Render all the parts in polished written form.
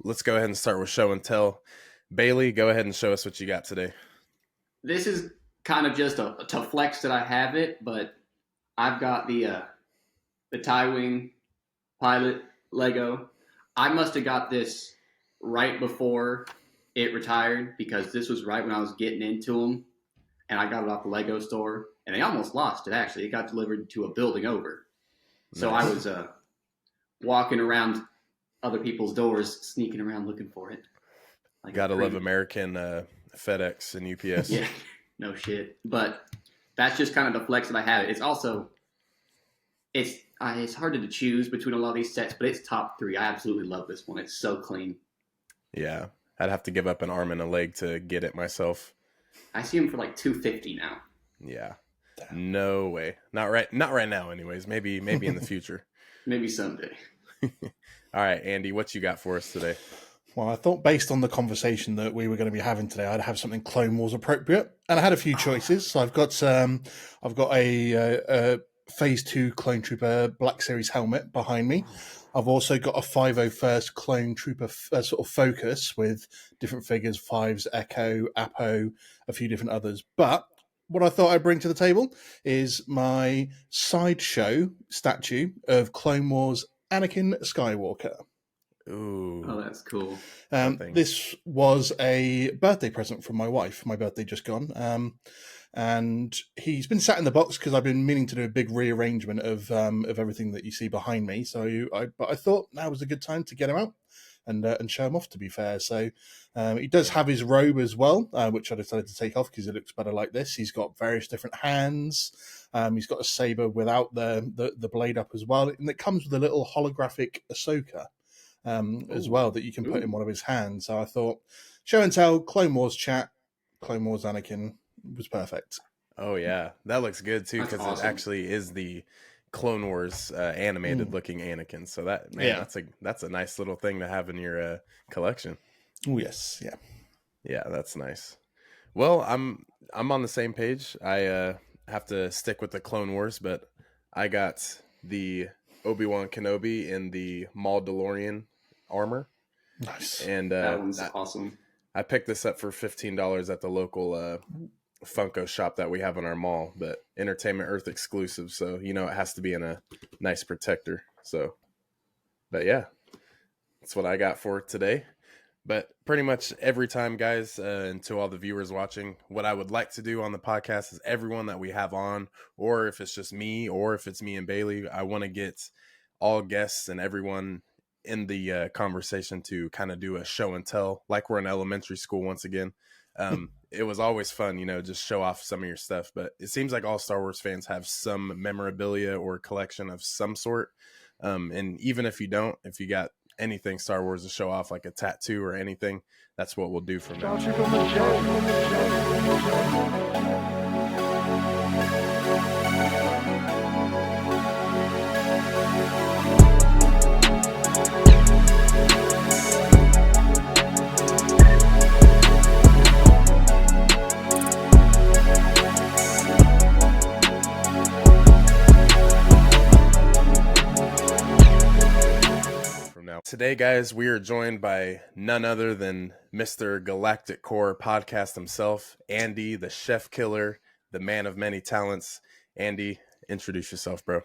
let's go ahead and start with show and tell. Bailey, go ahead and show us what you got today. This is kind of just to flex that I have it, but I've got the Tie-Wing pilot Lego. I must have got this right before it retired because this was right when I was getting into them, and I got it off the Lego store, and they almost lost it, actually. It got delivered to a building over. So Nice. I was walking around other people's doors, sneaking around looking for it. Like Gotta love American FedEx and UPS. Yeah, no shit. But that's just kind of the flex that I have. It's also, it's hard to choose between a lot of these sets, but it's top 3. I absolutely love this one. It's so clean. Yeah, I'd have to give up an arm and a leg to get it myself. I see them for like $250 now. Yeah, no way. Not right now. Anyways, maybe in the future. Maybe someday. All right, Andy, what you got for us today? Well, I thought based on the conversation that we were going to be having today, I'd have something Clone Wars appropriate, and I had a few choices. So I've got a Phase 2 Clone Trooper Black Series helmet behind me. I've also got a 501st Clone Trooper sort of focus with different figures, 5s, Echo, Apo, a few different others. But what I thought I'd bring to the table is my sideshow statue of Clone Wars Anakin Skywalker. Ooh. Oh, that's cool. This was a birthday present from my wife. My birthday just gone. And he's been sat in the box because I've been meaning to do a big rearrangement of everything that you see behind me. But I thought now was a good time to get him out and show him off, to be fair. So he does have his robe as well, which I decided to take off because it looks better like this. He's got various different hands. He's got a saber without the blade up as well. And it comes with a little holographic Ahsoka as well that you can put in one of his hands. So I thought, show and tell, Clone Wars chat, Clone Wars Anakin was perfect. Oh yeah, that looks good too because awesome. It actually is the Clone Wars animated looking Anakin. So that's a nice little thing to have in your collection. Oh yes, yeah, that's nice. Well, I'm on the same page. I have to stick with the Clone Wars, but I got the Obi-Wan Kenobi in the Mandalorian armor. Nice. And that one's awesome. I picked this up for $15 at the local Funko shop that we have in our mall, but Entertainment Earth exclusive, so it has to be in a nice protector. So, but yeah, that's what I got for today. But pretty much every time, guys, and to all the viewers watching, what I would like to do on the podcast is everyone that we have on, or if it's just me, or if it's me and Bailey, I want to get all guests and everyone in the conversation to kind of do a show and tell, like we're in elementary school once again. It was always fun, just show off some of your stuff. But it seems like all Star Wars fans have some memorabilia or collection of some sort. And even if you don't, if you got anything Star Wars to show off, like a tattoo or anything, that's what we'll do from now. Today, guys, we are joined by none other than Mr. Galactic Core Podcast himself, Andy, the chef killer, the man of many talents. Andy, introduce yourself, bro.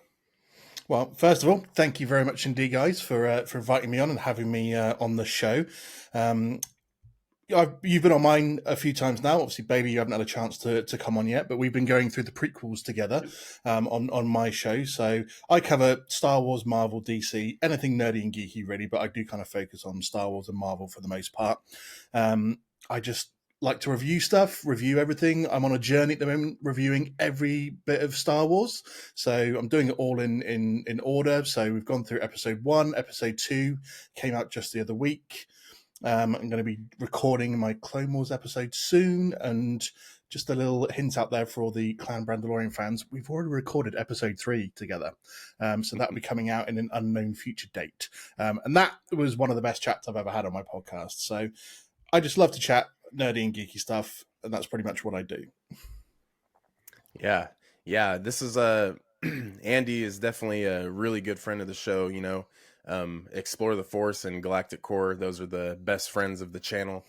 Well, first of all, thank you very much indeed, guys, for inviting me on and having me on the show. You've been on mine a few times now. Obviously, Bailey, you haven't had a chance to come on yet, but we've been going through the prequels together on my show. So I cover Star Wars, Marvel, DC, anything nerdy and geeky, really, but I do kind of focus on Star Wars and Marvel for the most part. I just like to review stuff, review everything. I'm on a journey at the moment, reviewing every bit of Star Wars. So I'm doing it all in order. So we've gone through episode 1, episode 2, came out just the other week. I'm going to be recording my Clone Wars episode soon, and just a little hint out there for all the Clan Brandolorian fans, we've already recorded episode 3 together, so that'll be coming out in an unknown future date, and that was one of the best chats I've ever had on my podcast. So I just love to chat nerdy and geeky stuff, and that's pretty much what I do. Yeah, this is Andy is definitely a really good friend of the show. Explore the Force and Galactic Core. Those are the best friends of the channel.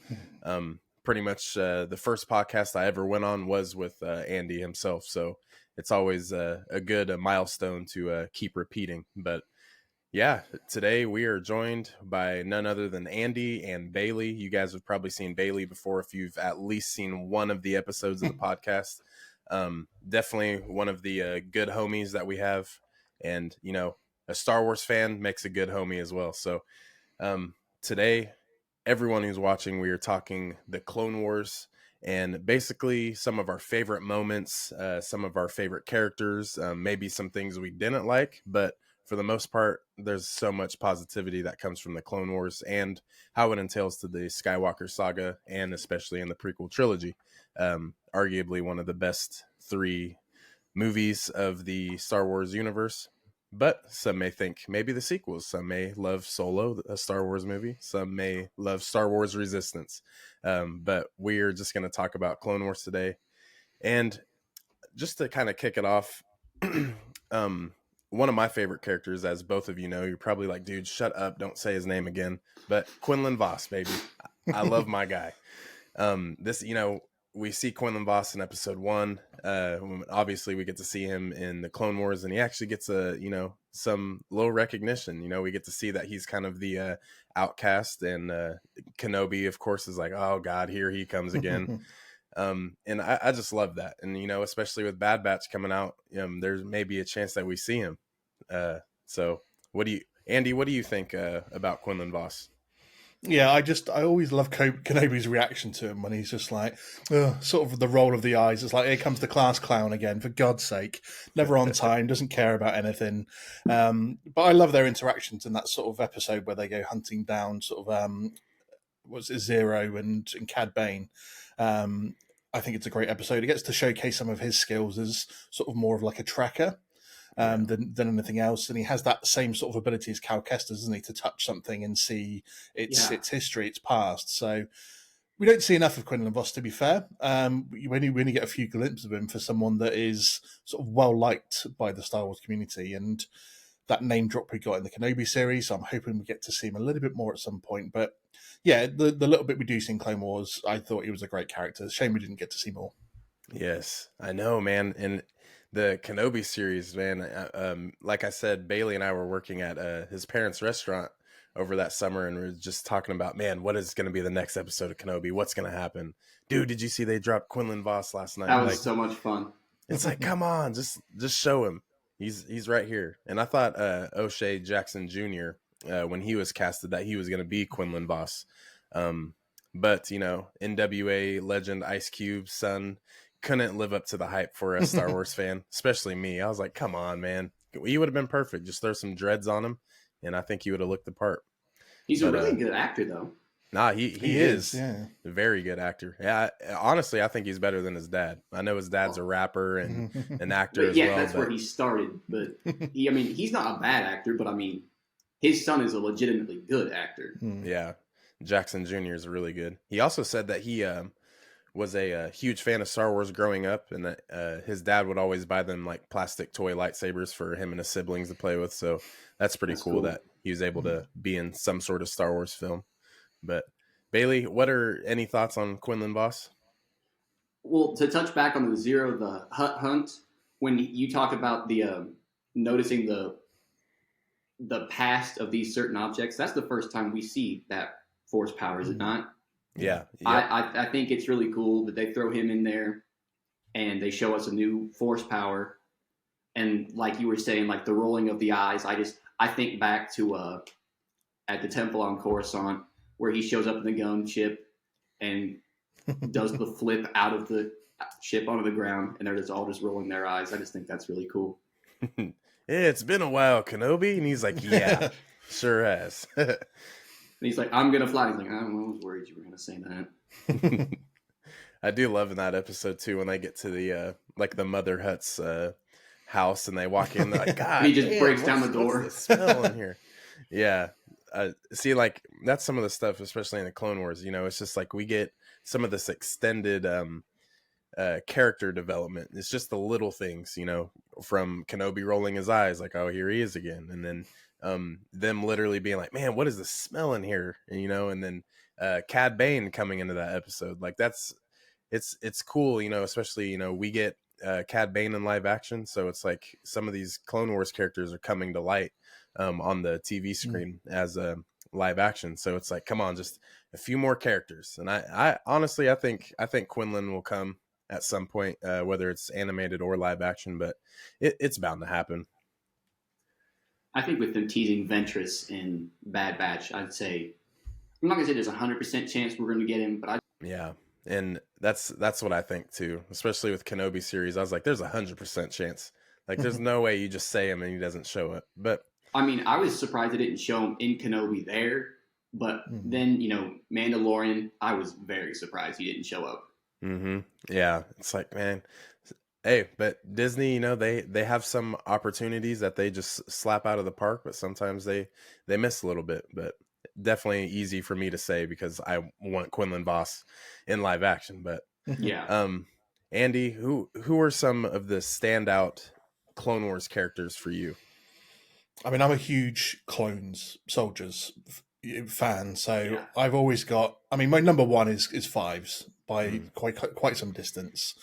Pretty much the first podcast I ever went on was with Andy himself. So it's always a good milestone to keep repeating. But yeah, today we are joined by none other than Andy and Bailey. You guys have probably seen Bailey before if you've at least seen one of the episodes of the podcast. Definitely one of the good homies that we have. And, you know, a Star Wars fan makes a good homie as well. So today, everyone who's watching, we are talking the Clone Wars and basically some of our favorite moments, some of our favorite characters, maybe some things we didn't like, but for the most part, there's so much positivity that comes from the Clone Wars and how it entails to the Skywalker saga, and especially in the prequel trilogy. Arguably one of the best 3 movies of the Star Wars universe. But some may think maybe the sequels. Some may love Solo, a Star Wars movie. Some may love Star Wars Resistance. But we're just going to talk about Clone Wars today. And just to kind of kick it off, one of my favorite characters, as both of you know, you're probably like, dude, shut up, don't say his name again. But Quinlan Vos, baby. I love my guy. This, you know, we see Quinlan Vos in episode 1. Obviously we get to see him in the Clone Wars, and he actually gets some low recognition. You know, we get to see that he's kind of the outcast, and Kenobi, of course, is like, oh God, here he comes again. And I just love that. And, you know, especially with Bad Batch coming out, there's maybe a chance that we see him. So Andy, what do you think about Quinlan Vos? Yeah, I always love Kenobi's reaction to him when he's just like, sort of the roll of the eyes. It's like, here comes the class clown again, for God's sake. Never on time, doesn't care about anything. But I love their interactions in that sort of episode where they go hunting down sort of, Zero and Cad Bane. I think it's a great episode. It gets to showcase some of his skills as sort of more of like a tracker. Than anything else, and he has that same sort of ability as Cal Kestis, doesn't he, to touch something and see its history, its past. So we don't see enough of Quinlan Vos, to be fair. We only get a few glimpses of him for someone that is sort of well liked by the Star Wars community, and that name drop we got in the Kenobi series. So I'm hoping we get to see him a little bit more at some point. But yeah, the little bit we do see in Clone Wars, I thought he was a great character. Shame we didn't get to see more. Yes, I know, man. And the Kenobi series, man, like I said, Bailey and I were working at his parents' restaurant over that summer, and we were just talking about, man, what is going to be the next episode of Kenobi? What's going to happen? Dude, did you see they dropped Quinlan Vos last night? That was so much fun. It's like, come on, just show him. He's right here. And I thought O'Shea Jackson Jr., when he was casted, that he was going to be Quinlan Vos. But, you know, NWA legend Ice Cube's son couldn't live up to the hype for a Star Wars fan, especially me. I was like, come on, man. He would have been perfect. Just throw some dreads on him, and I think he would have looked the part. He's a really good actor, though. Nah, he is. Yeah. A very good actor. Yeah, honestly, I think he's better than his dad. I know his dad's a rapper and an actor as well. Yeah, that's where he started. But, he's not a bad actor, but, his son is a legitimately good actor. Yeah, Jackson Jr. is really good. He also said that he was a huge fan of Star Wars growing up, and that his dad would always buy them like plastic toy lightsabers for him and his siblings to play with. So that's pretty cool that he was able to be in some sort of Star Wars film. But Bailey, what are any thoughts on Quinlan Vos? Well, to touch back on the Hutt hunt, when you talk about the noticing the past of these certain objects, that's the first time we see that force power, is it not? Yeah. I think it's really cool that they throw him in there and they show us a new force power. And like you were saying, like the rolling of the eyes, I think back to at the temple on Coruscant where he shows up in the gunship and does the flip out of the ship onto the ground, and they're just all just rolling their eyes. I just think that's really cool. It's been a while, Kenobi. And he's like, yeah, sure has. And he's like, I'm going to fly. He's like, I was worried you were going to say that. I do love in that episode, too, when they get to the the Mother Hutt's house and they walk in. They're like, God, he just breaks down the door. What's the smell in here? Yeah. See, like, that's some of the stuff, especially in the Clone Wars. You know, it's just like we get some of this extended character development. It's just the little things, you know, from Kenobi rolling his eyes, like, oh, here he is again. And then them literally being like, man, what is the smell in here? And, and then Cad Bane coming into that episode. Like it's cool, especially, we get Cad Bane in live action. So it's like some of these Clone Wars characters are coming to light on the TV screen as a live action. So it's like, come on, just a few more characters. And I honestly, I think Quinlan will come at some point, whether it's animated or live action, but it's bound to happen. I think with them teasing Ventress in Bad Batch, I'd say, I'm not gonna say there's 100% chance we're gonna get him, but yeah, and that's what I think too. Especially with Kenobi series, I was like, there's 100% chance. Like, there's no way you just say him and he doesn't show up. But I mean, I was surprised they didn't show him in Kenobi there. But then, Mandalorian, I was very surprised he didn't show up. Yeah, it's like, man. Hey, but Disney, they have some opportunities that they just slap out of the park, but sometimes they miss a little bit. But definitely easy for me to say because I want Quinlan Vos in live action. But yeah, Andy, who are some of the standout Clone Wars characters for you? I mean, I'm a huge Clones Soldiers fan, so I've always got. I mean, my number one is Fives by quite some distance.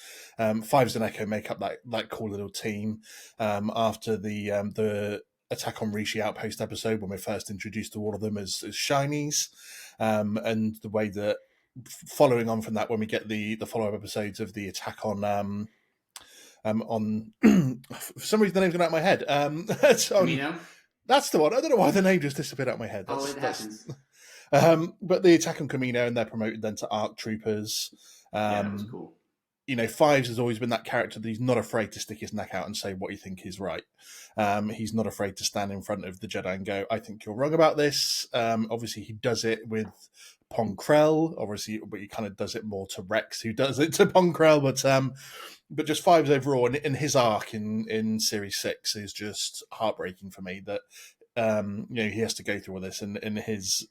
Fives and Echo make up that cool little team. After the Attack on Rishi Outpost episode, when we're first introduced to all of them as shinies, and the way that following on from that, when we get the follow up episodes of the Attack on for some reason the name's gone out of my head. That's the one. I don't know why the name just disappeared out of my head. It happens. But the Attack on Kamino, and they're promoted then to ARC Troopers. That was cool. Fives has always been that character that he's not afraid to stick his neck out and say what you think is right. He's not afraid to stand in front of the Jedi and go, I think you're wrong about this. Obviously, he does it with Pong Krell, obviously, but he kind of does it more to Rex, who does it to Pong Krell. But just Fives overall, and his arc in Series 6 is just heartbreaking for me that he has to go through all this, and his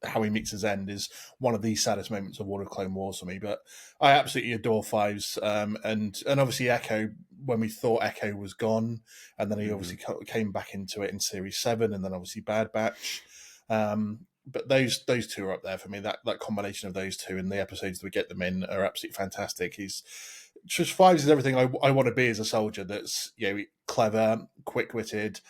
how he meets his end is one of the saddest moments of all of Clone Wars for me. But I absolutely adore Fives, and obviously Echo, when we thought Echo was gone, and then he obviously came back into it in Series 7, and then obviously Bad Batch. But those two are up there for me. That combination of those two and the episodes that we get them in are absolutely fantastic. He's just Fives is everything I want to be as a soldier. That's clever, quick-witted.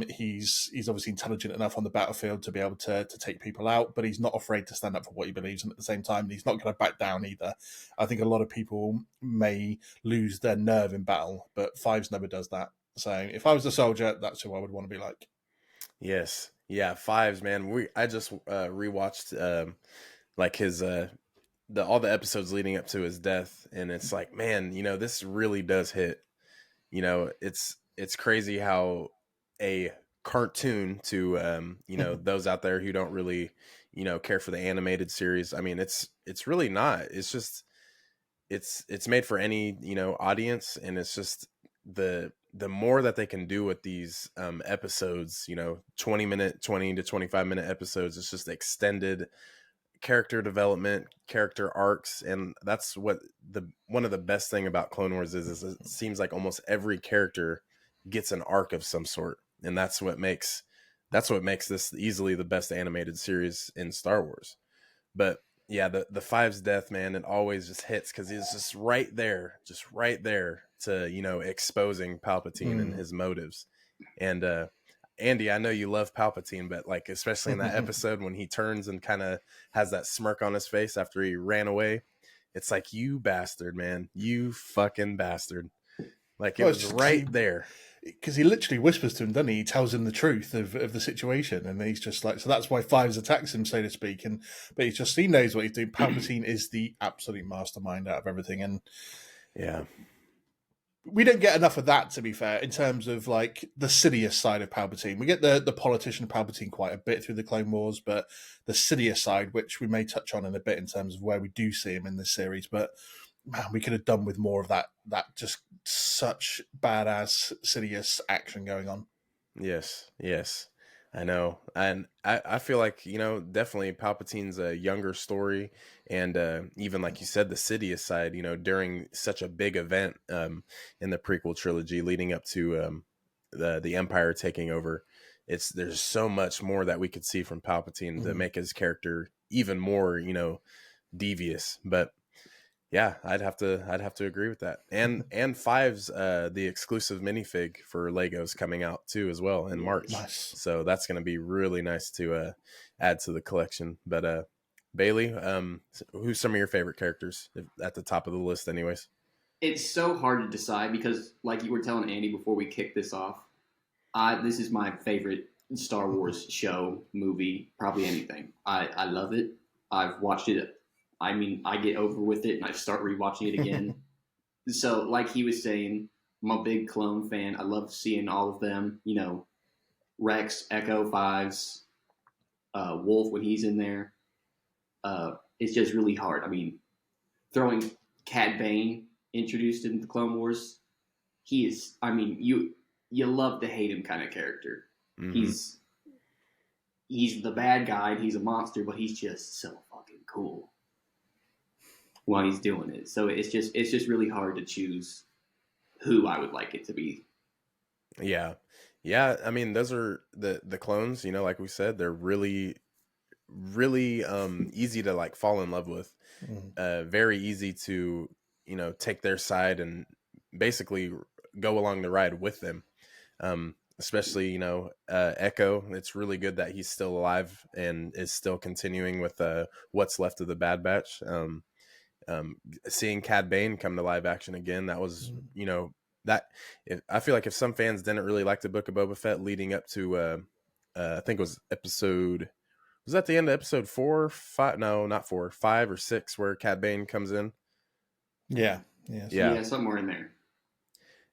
He's obviously intelligent enough on the battlefield to be able to take people out, but he's not afraid to stand up for what he believes, and at the same time, he's not going to back down either. I think a lot of people may lose their nerve in battle, but Fives never does that. So if I was a soldier, that's who I would want to be like. Yes. Yeah, Fives, man. I just rewatched like his all the episodes leading up to his death, and it's like, man, this really does hit. It's crazy how a cartoon to those out there who don't really care for the animated series. I mean, it's really not. It's just it's made for any audience, and it's just the more that they can do with these episodes, 20 to 25 minute episodes, it's just extended character development, character arcs. And that's what one of the best thing about Clone Wars is it seems like almost every character gets an arc of some sort. And that's what makes this easily the best animated series in Star Wars. But yeah, the Fives death, man, it always just hits because he's just right there to, exposing Palpatine and his motives. And Andy, I know you love Palpatine, but like, especially in that episode when he turns and kind of has that smirk on his face after he ran away, it's like, you bastard, man, you fucking bastard. Like, it was right there. Because he literally whispers to him, doesn't he? He tells him the truth of the situation, and he's just like, so that's why Fives attacks him, so to speak. But he knows what he's doing. Palpatine is the absolute mastermind out of everything, and yeah, we don't get enough of that, to be fair, in terms of like the Sidious side of Palpatine. We get the politician Palpatine quite a bit through the Clone Wars, but the Sidious side, which we may touch on in a bit in terms of where we do see him in this series, but man, we could have done with more of that just such badass Sidious action going on. Yes, I know. And I feel like, definitely Palpatine's a younger story. And even like you said, the Sidious side, during such a big event in the prequel trilogy leading up to the Empire taking over, there's so much more that we could see from Palpatine to make his character even more, devious. But yeah, I'd have to agree with that. And Five's the exclusive minifig for Legos coming out too as well in March. Nice. So that's going to be really nice to add to the collection. But Bailey, who's some of your favorite characters at the top of the list anyways? It's so hard to decide because, like you were telling Andy before we kicked this off, this is my favorite Star Wars show, movie, probably anything. I love it. I've watched it. I mean, I get over with it and I start rewatching it again. So, like he was saying, I'm a big clone fan. I love seeing all of them. Rex, Echo, Fives, Wolf when he's in there. It's just really hard. I mean, throwing Cad Bane introduced in the Clone Wars, he is. I mean, you love to hate him kind of character. Mm-hmm. He's the bad guy. And he's a monster, but he's just so fucking cool while he's doing it. So it's just really hard to choose who I would like it to be. Yeah. I mean, those are the clones. Like we said, they're really, really easy to like fall in love with. Very easy to take their side and basically go along the ride with them. Especially Echo. It's really good that he's still alive and is still continuing with what's left of the Bad Batch. Seeing Cad Bane come to live action again, that was I feel like if some fans didn't really like the Book of Boba Fett leading up to I think it was was that the end of episode 4, 5? No, not 4, 5 or 6, where Cad Bane comes in. Yeah, somewhere in there.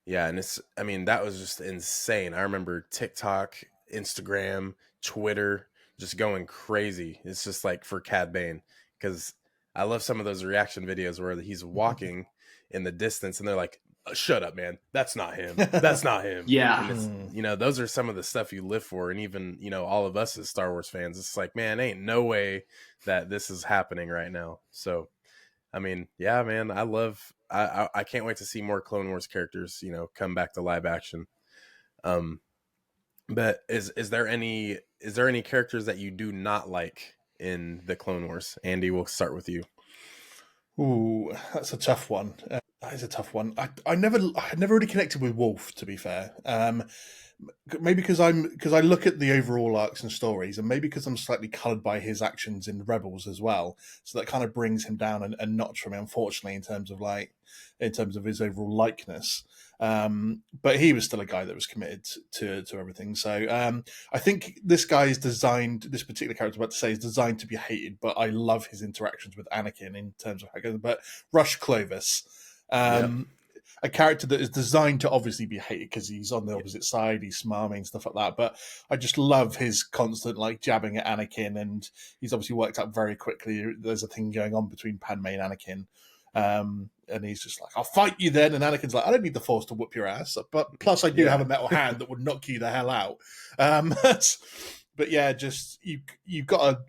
Yeah, and that was just insane. I remember TikTok, Instagram, Twitter just going crazy. It's just like for Cad Bane, because I love some of those reaction videos where he's walking in the distance and they're like, shut up, man. That's not him. That's not him. Yeah. And it's, those are some of the stuff you live for. And even, all of us as Star Wars fans, it's like, man, ain't no way that this is happening right now. So, I mean, yeah, man, I can't wait to see more Clone Wars characters, come back to live action. But is there any characters that you do not like in the Clone Wars? Andy, we'll start with you. Ooh, that's a tough one. That is a tough one. I never really connected with Wolf, to be fair. Maybe because I look at the overall arcs and stories, and maybe because I'm slightly coloured by his actions in Rebels as well. So that kind of brings him down a notch for me, unfortunately, in terms of his overall likeness. But he was still a guy that was committed to everything. So I think this particular character I'm about to say is designed to be hated, but I love his interactions with Anakin in terms of how it goes. But Rush Clovis. A character that is designed to obviously be hated because he's on the opposite side, he's smarmy and stuff like that. But I just love his constant jabbing at Anakin, and he's obviously worked out very quickly. There's a thing going on between Padme and Anakin, and he's just like, "I'll fight you then," and Anakin's like, "I don't need the Force to whoop your ass, but plus I do have a metal hand that would knock you the hell out." But yeah, just you've got to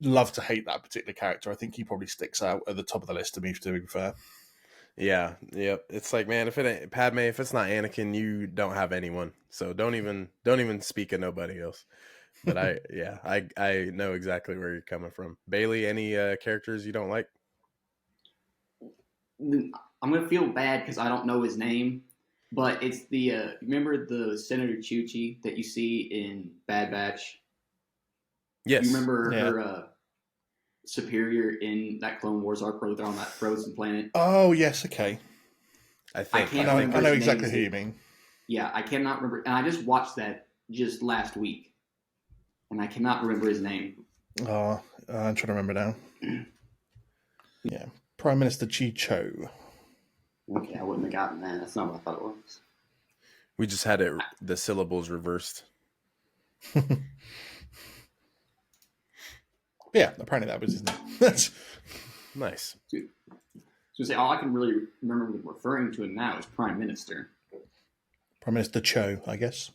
love to hate that particular character. I think he probably sticks out at the top of the list to me, to be fair. Yeah, yep. It's like, man, if it ain't Padme, if it's not Anakin, you don't have anyone. So don't even speak of nobody else. But I know exactly where you're coming from. Bailey, any characters you don't like? I'm gonna feel bad because I don't know his name, but it's the remember the Senator Chuchi that you see in Bad Batch? Yes. You remember her superior in that Clone Wars arc where they're on that frozen planet? Oh yes, okay. I know exactly who you mean. Yeah, I cannot remember, and I just watched that just last week, and I cannot remember his name. Oh, I'm trying to remember now. Yeah, Prime Minister Chi Cho. Okay, I wouldn't have gotten that. That's not what I thought it was. We just had the syllables reversed. Yeah, apparently that was his name. Nice. So say all I can really remember referring to him now is Prime Minister. Prime Minister Cho, I guess.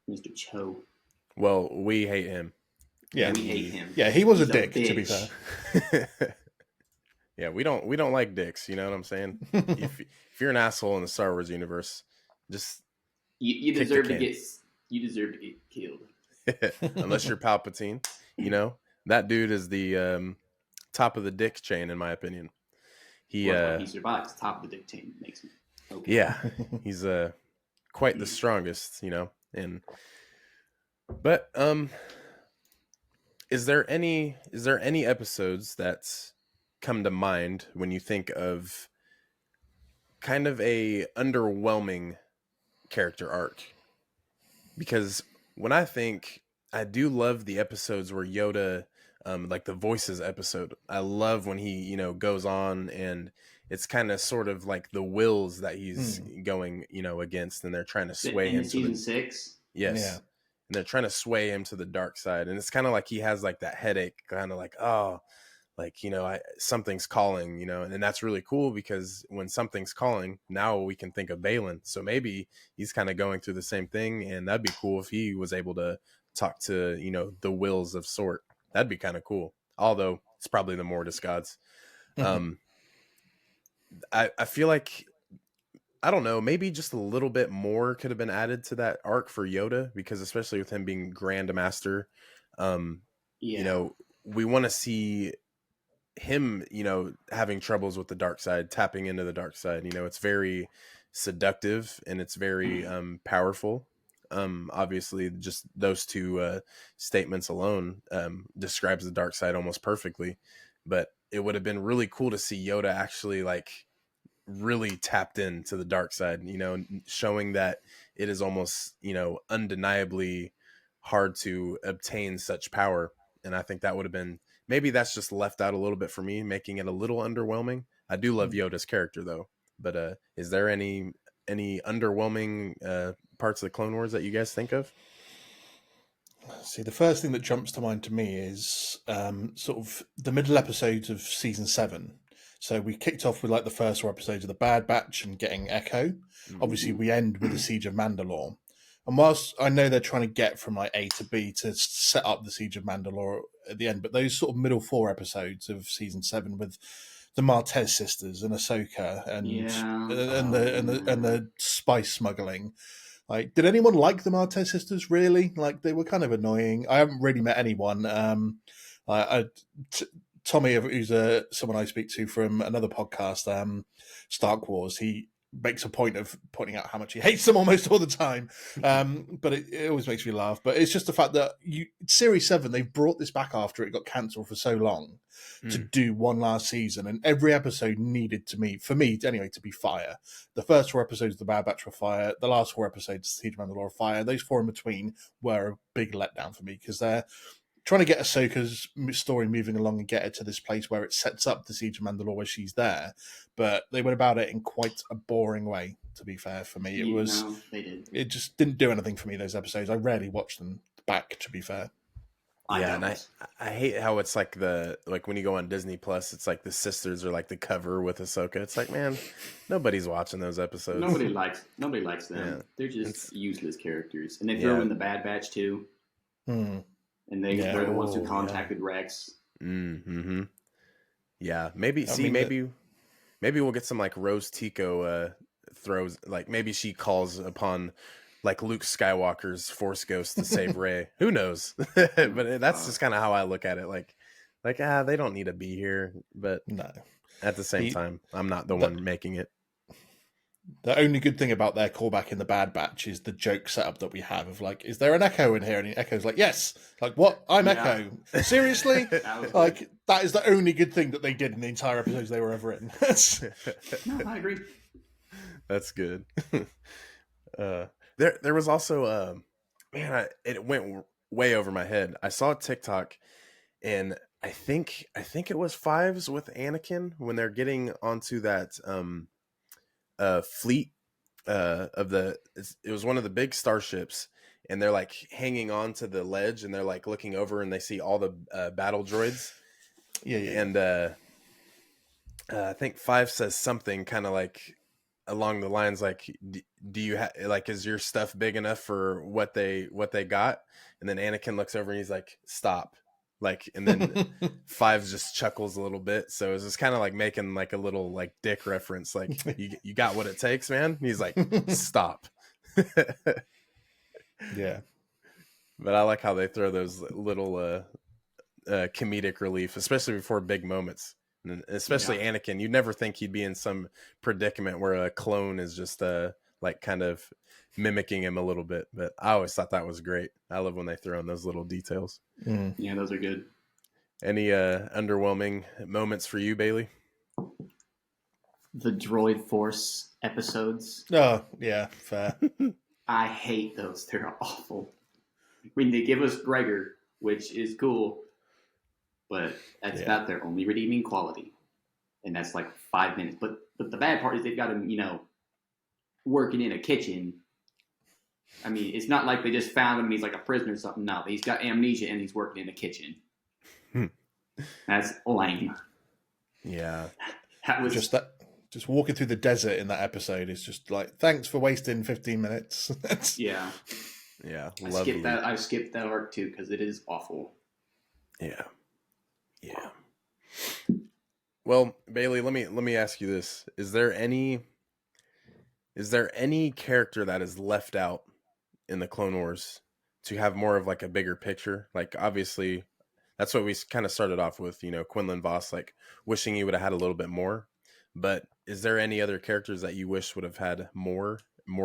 Mr. Cho. Well, we hate him. Yeah, we hate him. Yeah, he was a dick, to be fair. Yeah, we don't like dicks. You know what I'm saying? if you're an asshole in the Star Wars universe, just you deserve to get killed. Unless you're Palpatine, you know, that dude is the top of the dick chain, in my opinion. He survives top of the dick chain. Makes me okay. Yeah, he's quite the strongest, you know. But is there any episodes that come to mind when you think of kind of a underwhelming character arc? Because when I do love the episodes where Yoda, like the voices episode, I love when he, you know, goes on, and it's kind of sort of like the wills that he's going, you know, against, and they're trying to sway him to season 6. Yes. Yeah. And they're trying to sway him to the dark side. And it's kind of like he has like that headache, kind of like, oh, like, you know, something's calling, you know, and that's really cool because when something's calling, now we can think of Balin. So maybe he's kind of going through the same thing, and that'd be cool if he was able to talk to, you know, the wills of sort. That'd be kind of cool. Although it's probably the Mortis gods. I feel like, I don't know, maybe just a little bit more could have been added to that arc for Yoda, because especially with him being Grandmaster, you know, we want to see him, you know, having troubles with the dark side, tapping into the dark side. You know, it's very seductive and it's very powerful. Obviously, just those two statements alone describes the dark side almost perfectly. But it would have been really cool to see Yoda actually like really tapped into the dark side, you know, showing that it is almost, you know, undeniably hard to obtain such power. And I think that would have been, maybe that's just left out a little bit for me, making it a little underwhelming. I do love Yoda's character though, but is there any underwhelming parts of the Clone Wars that you guys think of? See, the first thing that jumps to mind to me is sort of the middle episodes of season 7. So we kicked off with like the first 4 episodes of the Bad Batch and getting Echo. Obviously, we end with the Siege of Mandalore. And whilst I know they're trying to get from like A to B to set up the Siege of Mandalore at the end, but those sort of middle 4 episodes of season 7 with the Martez sisters and Ahsoka and the spice smuggling. Like, did anyone like the Martez sisters? Really? Like, they were kind of annoying. I haven't really met anyone. Tommy, who's someone I speak to from another podcast, Stark Wars, he makes a point of pointing out how much he hates them almost all the time. But it always makes me laugh. But it's just the fact that Series 7, they've brought this back after it got cancelled for so long to do one last season. And every episode needed to me, for me anyway, to be fire. The first 4 episodes of The Bad Batch were fire. The last 4 episodes of Siege of Mandalore were fire. Those 4 in between were a big letdown for me because they're trying to get Ahsoka's story moving along and get her to this place where it sets up the Siege of Mandalore where she's there. But they went about it in quite a boring way, to be fair, for me. They did. It just didn't do anything for me, those episodes. I rarely watched them back, to be fair. And I hate how it's like when you go on Disney Plus, it's like the sisters are like the cover with Ahsoka. It's like, man, nobody's watching those episodes. Nobody likes them. Yeah. They're just useless characters. And they throw in the Bad Batch too. And they're the ones who contacted Rex. Mm-hmm. Yeah, maybe we'll get some like Rose Tico throws, like maybe she calls upon like Luke Skywalker's Force Ghost to save Rey. Who knows? But that's just kind of how I look at it. Like they don't need to be here, but no. At the same time, I'm not the one making it. The only good thing about their callback in the Bad Batch is the joke setup that we have of like, is there an Echo in here? And Echo's like, yes. Like, what? I'm Echo. Seriously? That is the only good thing that they did in the entire episodes they were ever in. No, I agree. That's good. There was also it went way over my head. I saw a TikTok, and I think it was Fives with Anakin when they're getting onto that fleet it was one of the big starships, and they're like hanging on to the ledge, and they're like looking over, and they see all the battle droids. And I think Five says something kind of like along the lines like, do you is your stuff big enough for what they got? And then Anakin looks over and he's like, stop. Like, and then Fives just chuckles a little bit. So it's just kind of like making like a little like dick reference. Like, you got what it takes, man. And he's like, stop. Yeah. But I like how they throw those little comedic relief, especially before big moments. And especially Anakin, you'd never think he'd be in some predicament where a clone is just like kind of mimicking him a little bit. But I always thought that was great. I love when they throw in those little details. Yeah, those are good. Any underwhelming moments for you, Bailey? The Droid Force episodes. Oh, yeah, fair. I hate those. They're awful. I mean, they give us Gregor, which is cool, but that's about their only redeeming quality. And that's like 5 minutes. But the bad part is they've got him, working in a kitchen. I mean, it's not like they just found him and he's like a prisoner or something. No, he's got amnesia and he's working in a kitchen. That's lame. Yeah. That was just walking through the desert in that episode is just like, thanks for wasting 15 minutes. Yeah. Yeah. I skipped that arc too because it is awful. Yeah. Yeah. Well, Bailey, let me ask you this. Is there any character that is left out in the Clone Wars to have more of like a bigger picture? Like obviously that's what we kind of started off with, Quinlan Vos, like wishing he would have had a little bit more. But is there any other characters that you wish would have had more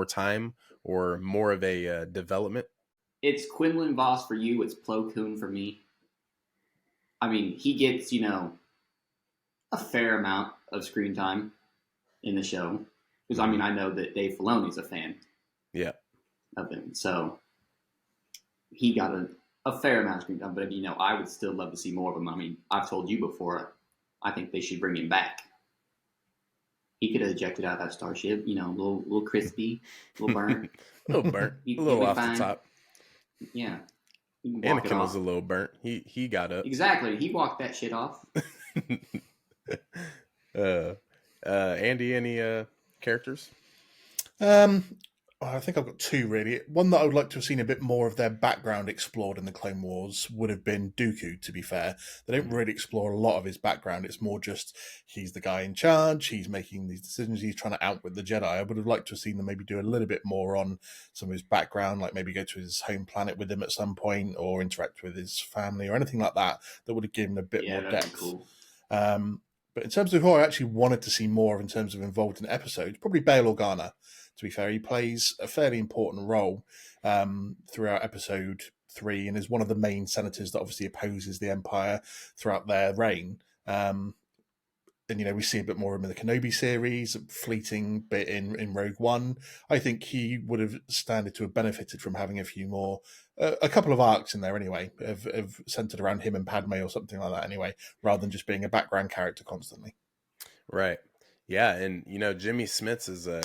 time or more of a development? It's Quinlan Vos for you. It's Plo Koon for me. I mean, he gets, a fair amount of screen time in the show. Because, I mean, I know that Dave Filoni's a fan of him. So he got a fair amount of screen time. But, I would still love to see more of him. I mean, I've told you before, I think they should bring him back. He could have ejected out of that starship, a little crispy, a little burnt. A little burnt. A little off the top. Yeah. Anakin was a little burnt. He got up. Exactly. He walked that shit off. Andy, any characters? I think I've got two really. One that I would like to have seen a bit more of their background explored in the Clone Wars would have been Dooku, to be fair. They don't really explore a lot of his background. It's more just he's the guy in charge, he's making these decisions, he's trying to outwit the Jedi. I would have liked to have seen them maybe do a little bit more on some of his background, like maybe go to his home planet with him at some point or interact with his family or anything like that would have given a bit more depth. Cool. But in terms of who I actually wanted to see more of in terms of involved in episodes, probably Bail Organa. To be fair, he plays a fairly important role throughout episode 3 and is one of the main senators that obviously opposes the Empire throughout their reign. And, we see a bit more of him in the Kenobi series, a fleeting bit in Rogue One. I think he would have standed to have benefited from having a few more, a couple of arcs in there anyway, of centered around him and Padme or something like that anyway, rather than just being a background character constantly. Right. Yeah, and Jimmy Smits is a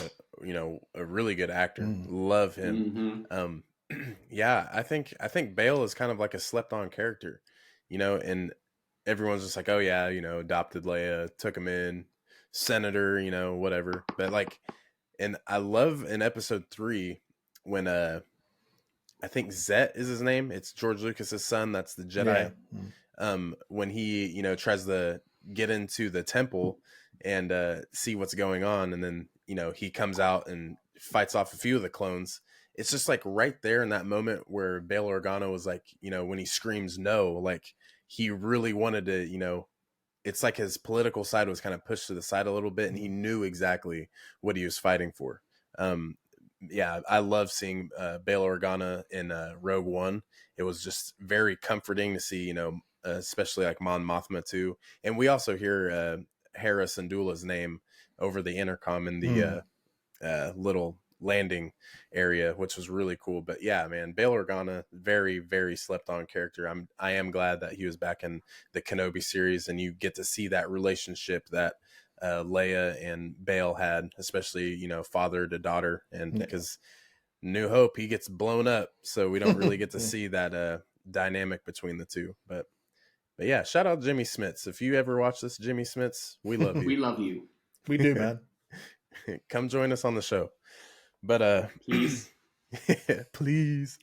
really good actor. Love him. Mm-hmm. Yeah, I think Bale is kind of like a slept on character, and everyone's just like, oh yeah, adopted Leia, took him in, senator, whatever. But and I love in episode 3 when I think Zet is his name. It's George Lucas's son. That's the Jedi. Yeah. When he tries to get into the temple and see what's going on, and then he comes out and fights off a few of the clones. It's just like right there in that moment where Bail Organa was like, when he screams no, like he really wanted to, it's like his political side was kind of pushed to the side a little bit, and he knew exactly what he was fighting for. Yeah, I love seeing Bail Organa in Rogue One. It was just very comforting to see, especially like Mon Mothma too. And we also hear Hera Syndulla's name over the intercom in the little landing area, which was really cool. But yeah, man, Bail Organa, very, very slept on character. I am glad that he was back in the Kenobi series, and you get to see that relationship that Leia and Bail had, especially, father to daughter. And because New Hope, he gets blown up, so we don't really get to see that dynamic between the two. But yeah, shout out Jimmy Smits. If you ever watch this, Jimmy Smits, we love you. We love you. We do, man. Come join us on the show. But please. Please.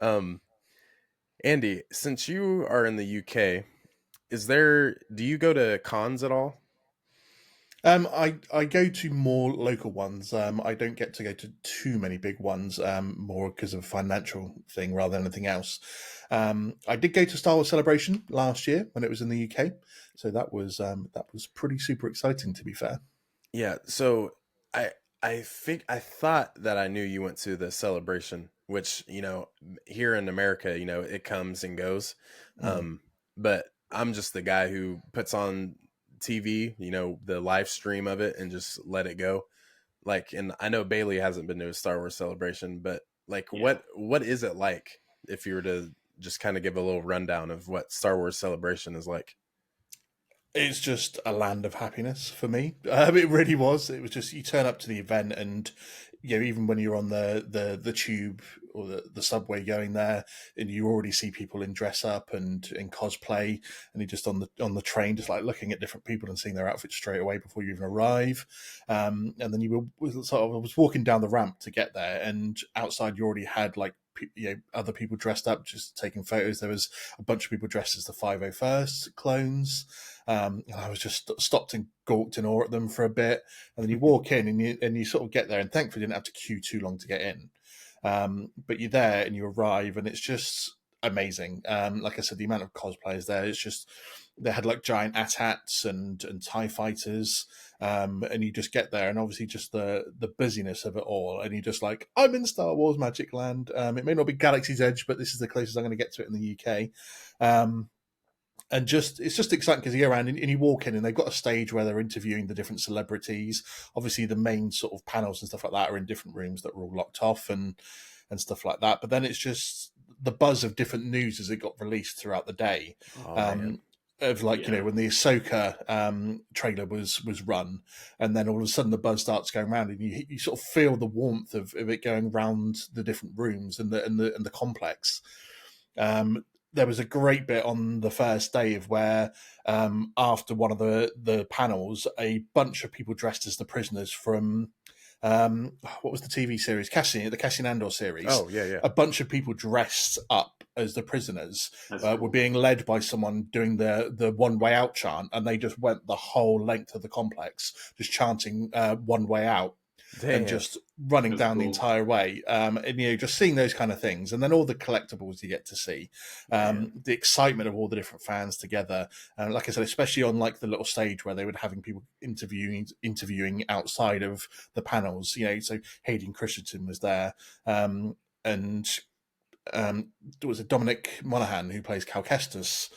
Andy, since you are in the UK, do you go to cons at all? I go to more local ones. I don't get to go to too many big ones, more because of a financial thing rather than anything else. I did go to Star Wars Celebration last year when it was in the UK, so that was pretty super exciting, to be fair. Yeah, so I I thought that I knew you went to the celebration, which, here in America, it comes and goes. Mm. But I'm just the guy who puts on TV, the live stream of it and just let it go. Like, and I know Bailey hasn't been to a Star Wars celebration, but like, Yeah. what is it like if you were to just kind of give a little rundown of what Star Wars celebration is like? It's just a land of happiness for me. It really was. It was just you turn up to the event, and even when you're on the tube or the subway going there, and you already see people in dress up and in cosplay, and you're just on the train, just like looking at different people and seeing their outfits straight away before you even arrive. And then I was walking down the ramp to get there, and outside you already had like other people dressed up, just taking photos. There was a bunch of people dressed as the 501st clones. And I was just stopped and gawked in awe at them for a bit. And then you walk in and you sort of get there, and thankfully didn't have to queue too long to get in. But you're there and you arrive, and it's just amazing. Like I said, the amount of cosplayers there, it's just, they had like giant AT-ATs and TIE fighters. And you just get there, and obviously just the busyness of it all, and you're just like, I'm in Star Wars Magic Land. It may not be Galaxy's Edge, but this is the closest I'm going to get to it in the UK. And it's just exciting because you go around and you walk in, and they've got a stage where they're interviewing the different celebrities. Obviously, the main sort of panels and stuff like that are in different rooms that are all locked off and stuff like that. But then it's just the buzz of different news as it got released throughout the day. Oh, man. Of like, when the Ahsoka trailer was run, and then all of a sudden the buzz starts going around, and you sort of feel the warmth of it going around the different rooms and the complex. There was a great bit on the first day of where, after one of the panels, a bunch of people dressed as the prisoners from, what was the TV series? The Cassian Andor series. Oh, yeah. A bunch of people dressed up as the prisoners Cool. were being led by someone doing the one way out chant, and they just went the whole length of the complex just chanting one way out. Damn. And just running That's down cool. the entire way. And just seeing those kind of things, and then all the collectibles you get to see, the excitement of all the different fans together. And like I said, especially on like the little stage where they were having people interviewing outside of the panels. So Hayden Christensen was there, and there was a Dominic Monaghan who plays Cal Kestis,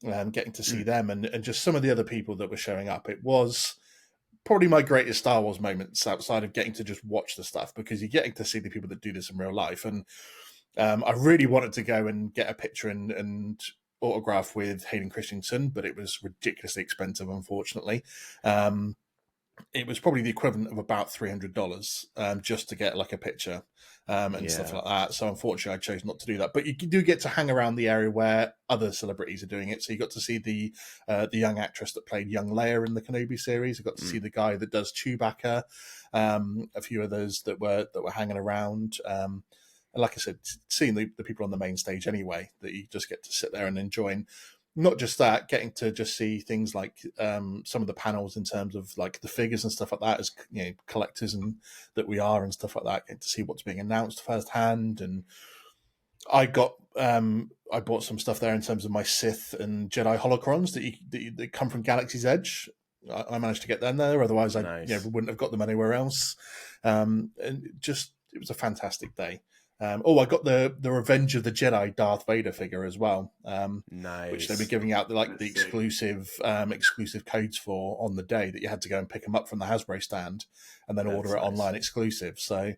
getting to see them, and just some of the other people that were showing up. It was probably my greatest Star Wars moments outside of getting to just watch the stuff, because you're getting to see the people that do this in real life. And I really wanted to go and get a picture and autograph with Hayden Christensen, but it was ridiculously expensive, unfortunately. It was probably the equivalent of about $300 just to get like a picture and stuff like that. So unfortunately, I chose not to do that. But you do get to hang around the area where other celebrities are doing it. So you got to see the young actress that played young Leia in the Kenobi series. You got to see the guy that does Chewbacca, a few others that were hanging around. And like I said, seeing the people on the main stage anyway, that you just get to sit there and enjoy. And not just that, getting to just see things like some of the panels in terms of like the figures and stuff like that, as collectors and that we are and stuff like that, getting to see what's being announced firsthand. And I bought some stuff there in terms of my Sith and Jedi holocrons that come from Galaxy's Edge. I managed to get them there, otherwise I wouldn't have got them anywhere else. And it was a fantastic day. I got the Revenge of the Jedi Darth Vader figure as well. Nice. Which they were giving out the exclusive codes for on the day, that you had to go and pick them up from the Hasbro stand and then order it online exclusive. So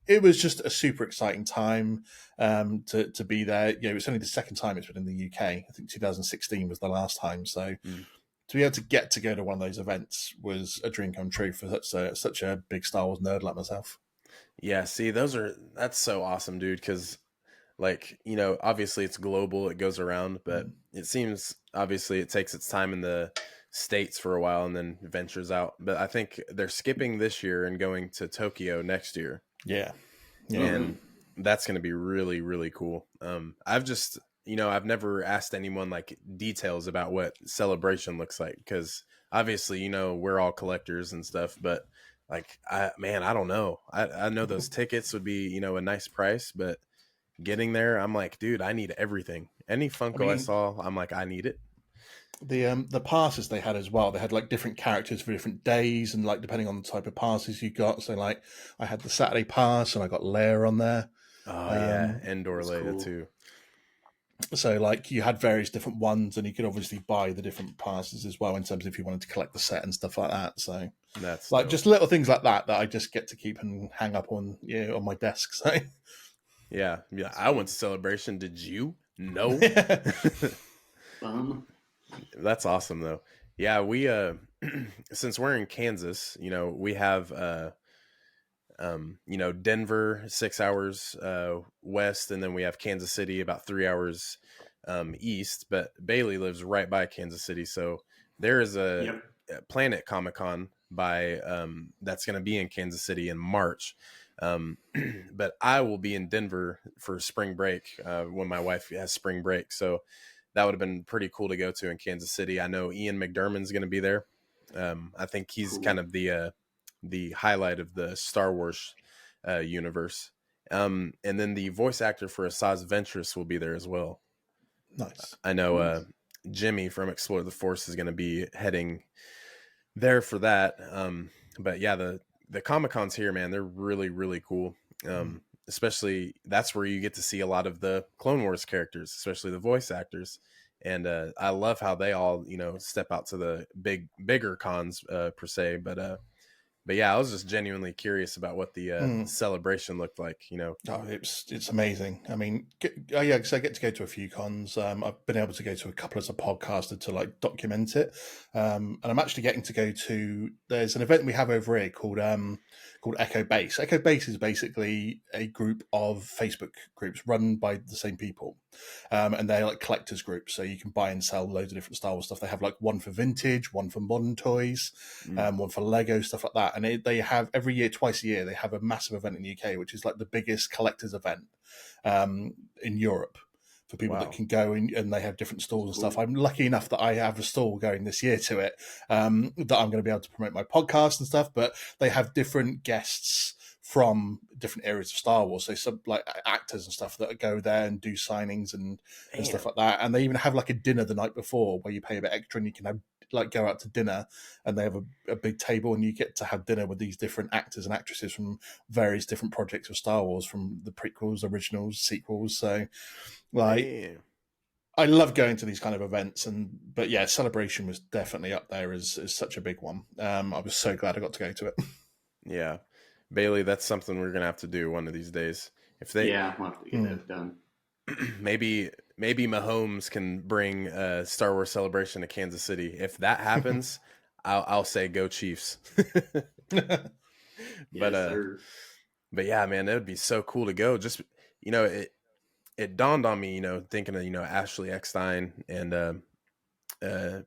it was just a super exciting time to be there. It's only the second time it's been in the UK. I think 2016 was the last time. So to be able to go to one of those events was a dream come true for such a big Star Wars nerd like myself. Yeah, see, that's so awesome, dude, because, like, obviously it's global, it goes around, but it seems, obviously, it takes its time in the States for a while and then ventures out. But I think they're skipping this year and going to Tokyo next year. Yeah. And that's going to be really, really cool. I've just, I've never asked anyone, like, details about what Celebration looks like, because obviously, we're all collectors and stuff, but like, I don't know. I know those tickets would be, a nice price, but getting there, I'm like, dude, I need everything. Any I Funko I mean, saw, I'm like, I need it. the passes they had as well, they had like different characters for different days, and like depending on the type of passes you got. So like I had the Saturday pass and I got Lair on there. Oh yeah, Um, Endor That's Leia cool. too. so like you had various different ones, and you could obviously buy the different passes as well in terms of if you wanted to collect the set and stuff like that. So That's like dope. just little things like that I just get to keep and hang up on on my desk. So Yeah, I went to Celebration. Did you? No. That's awesome though. Yeah, we since we're in Kansas, we have Denver 6 hours west, and then we have Kansas City about 3 hours east. But Bailey lives right by Kansas City, so there is a Planet Comic Con by that's going to be in Kansas City in March. But I will be in Denver for spring break when my wife has spring break, so that would have been pretty cool to go to in Kansas City. I know Ian McDermott's going to be there. I think he's kind of the highlight of the Star Wars universe. And then the voice actor for Asajj Ventress will be there as well. nice. I know Jimmy from Explore the Force is going to be heading there for that. But yeah, the Comic-Cons here, man, they're really, really cool. Especially that's where you get to see a lot of the Clone Wars characters, especially the voice actors. And I love how they all, step out to the bigger cons per se. But yeah, I was just genuinely curious about what the celebration looked like, Oh, it's amazing. I mean, yeah, because I get to go to a few cons. I've been able to go to a couple as a podcaster to like document it, and I'm actually getting to go to. There's an event we have over here called Echo Base. Echo Base is basically a group of Facebook groups run by the same people, and they're like collectors groups. So you can buy and sell loads of different Star Wars stuff. They have like one for vintage, one for modern toys, one for Lego, stuff like that. And they have every year, twice a year, they have a massive event in the UK, which is like the biggest collectors event in Europe for people that can go in, and they have different stalls and stuff. I'm lucky enough that I have a stall going this year to it, that I'm going to be able to promote my podcast and stuff, but they have different guests from different areas of Star Wars. So some like actors and stuff that go there and do signings and stuff like that. And they even have like a dinner the night before where you pay a bit extra and you can have like go out to dinner, and they have a big table and you get to have dinner with these different actors and actresses from various different projects of Star Wars, from the prequels, originals, sequels. So like I love going to these kind of events, but yeah, Celebration was definitely up there as such a big one. I was so glad I got to go to it. Yeah, Bailey, that's something we're gonna have to do one of these days. If they, I'll have to get that done. maybe Mahomes can bring Star Wars Celebration to Kansas City. If that happens, I'll say go Chiefs. But sir. But yeah, man, it would be so cool to go. Just it dawned on me, thinking of Ashley Eckstein and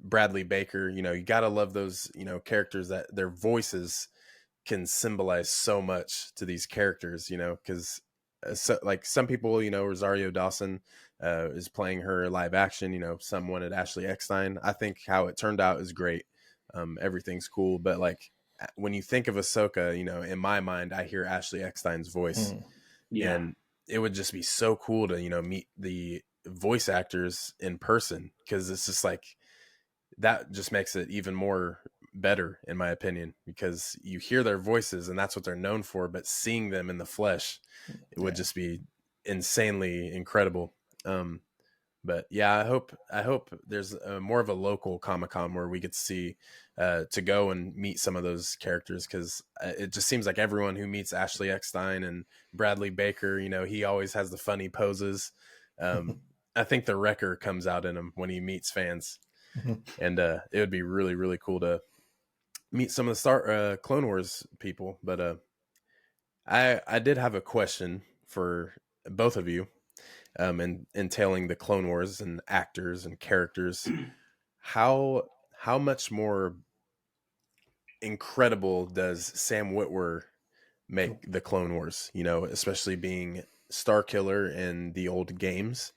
Bradley Baker. You gotta love those characters that their voices can symbolize so much to these characters. Because so, like some people, Rosario Dawson is playing her live action. Some wanted Ashley Eckstein. I think how it turned out is great. Everything's cool, but like when you think of Ahsoka, in my mind, I hear Ashley Eckstein's voice, and it would just be so cool to meet the voice actors in person, because it's just like that just makes it even more better in my opinion, because you hear their voices and that's what they're known for, but seeing them in the flesh, it would just be insanely incredible. But yeah, I hope there's more of a local Comic-Con where we get to see to go and meet some of those characters, because it just seems like everyone who meets Ashley Eckstein and Bradley Baker, he always has the funny poses. I think the wrecker comes out in him when he meets fans, and it would be really, really cool to meet some of the Clone Wars people. But I did have a question for both of you. And entailing the Clone Wars and actors and characters, how much more incredible does Sam Witwer make the Clone Wars? Especially being Star Killer in the old games.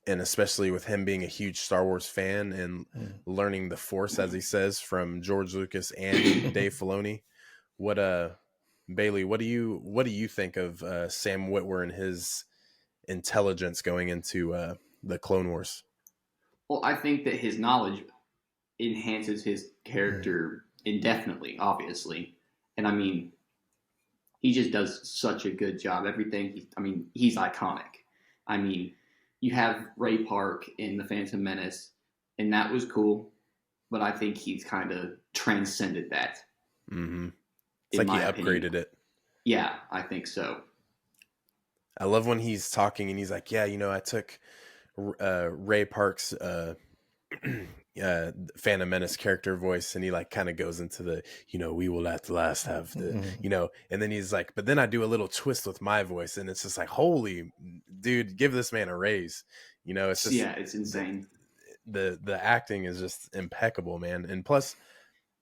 and especially with him being a huge Star Wars fan and learning the Force, as he says, from George Lucas and Dave Filoni. What Bailey, what do you think of Sam Witwer and his intelligence going into the Clone Wars? Well, I think that his knowledge enhances his character indefinitely, obviously. And I mean, he just does such a good job. Everything, he's iconic. I mean, you have Ray Park in The Phantom Menace, and that was cool, but I think he's kind of transcended that. Mm-hmm. It's like he upgraded it. Yeah, I think so. I love when he's talking and he's like, yeah, I took Ray Park's Phantom Menace character voice, and he like kind of goes into the, we will at last have the, and then he's like, but then I do a little twist with my voice, and it's just like, holy dude, give this man a raise. It's just, it's insane. The acting is just impeccable, man. And plus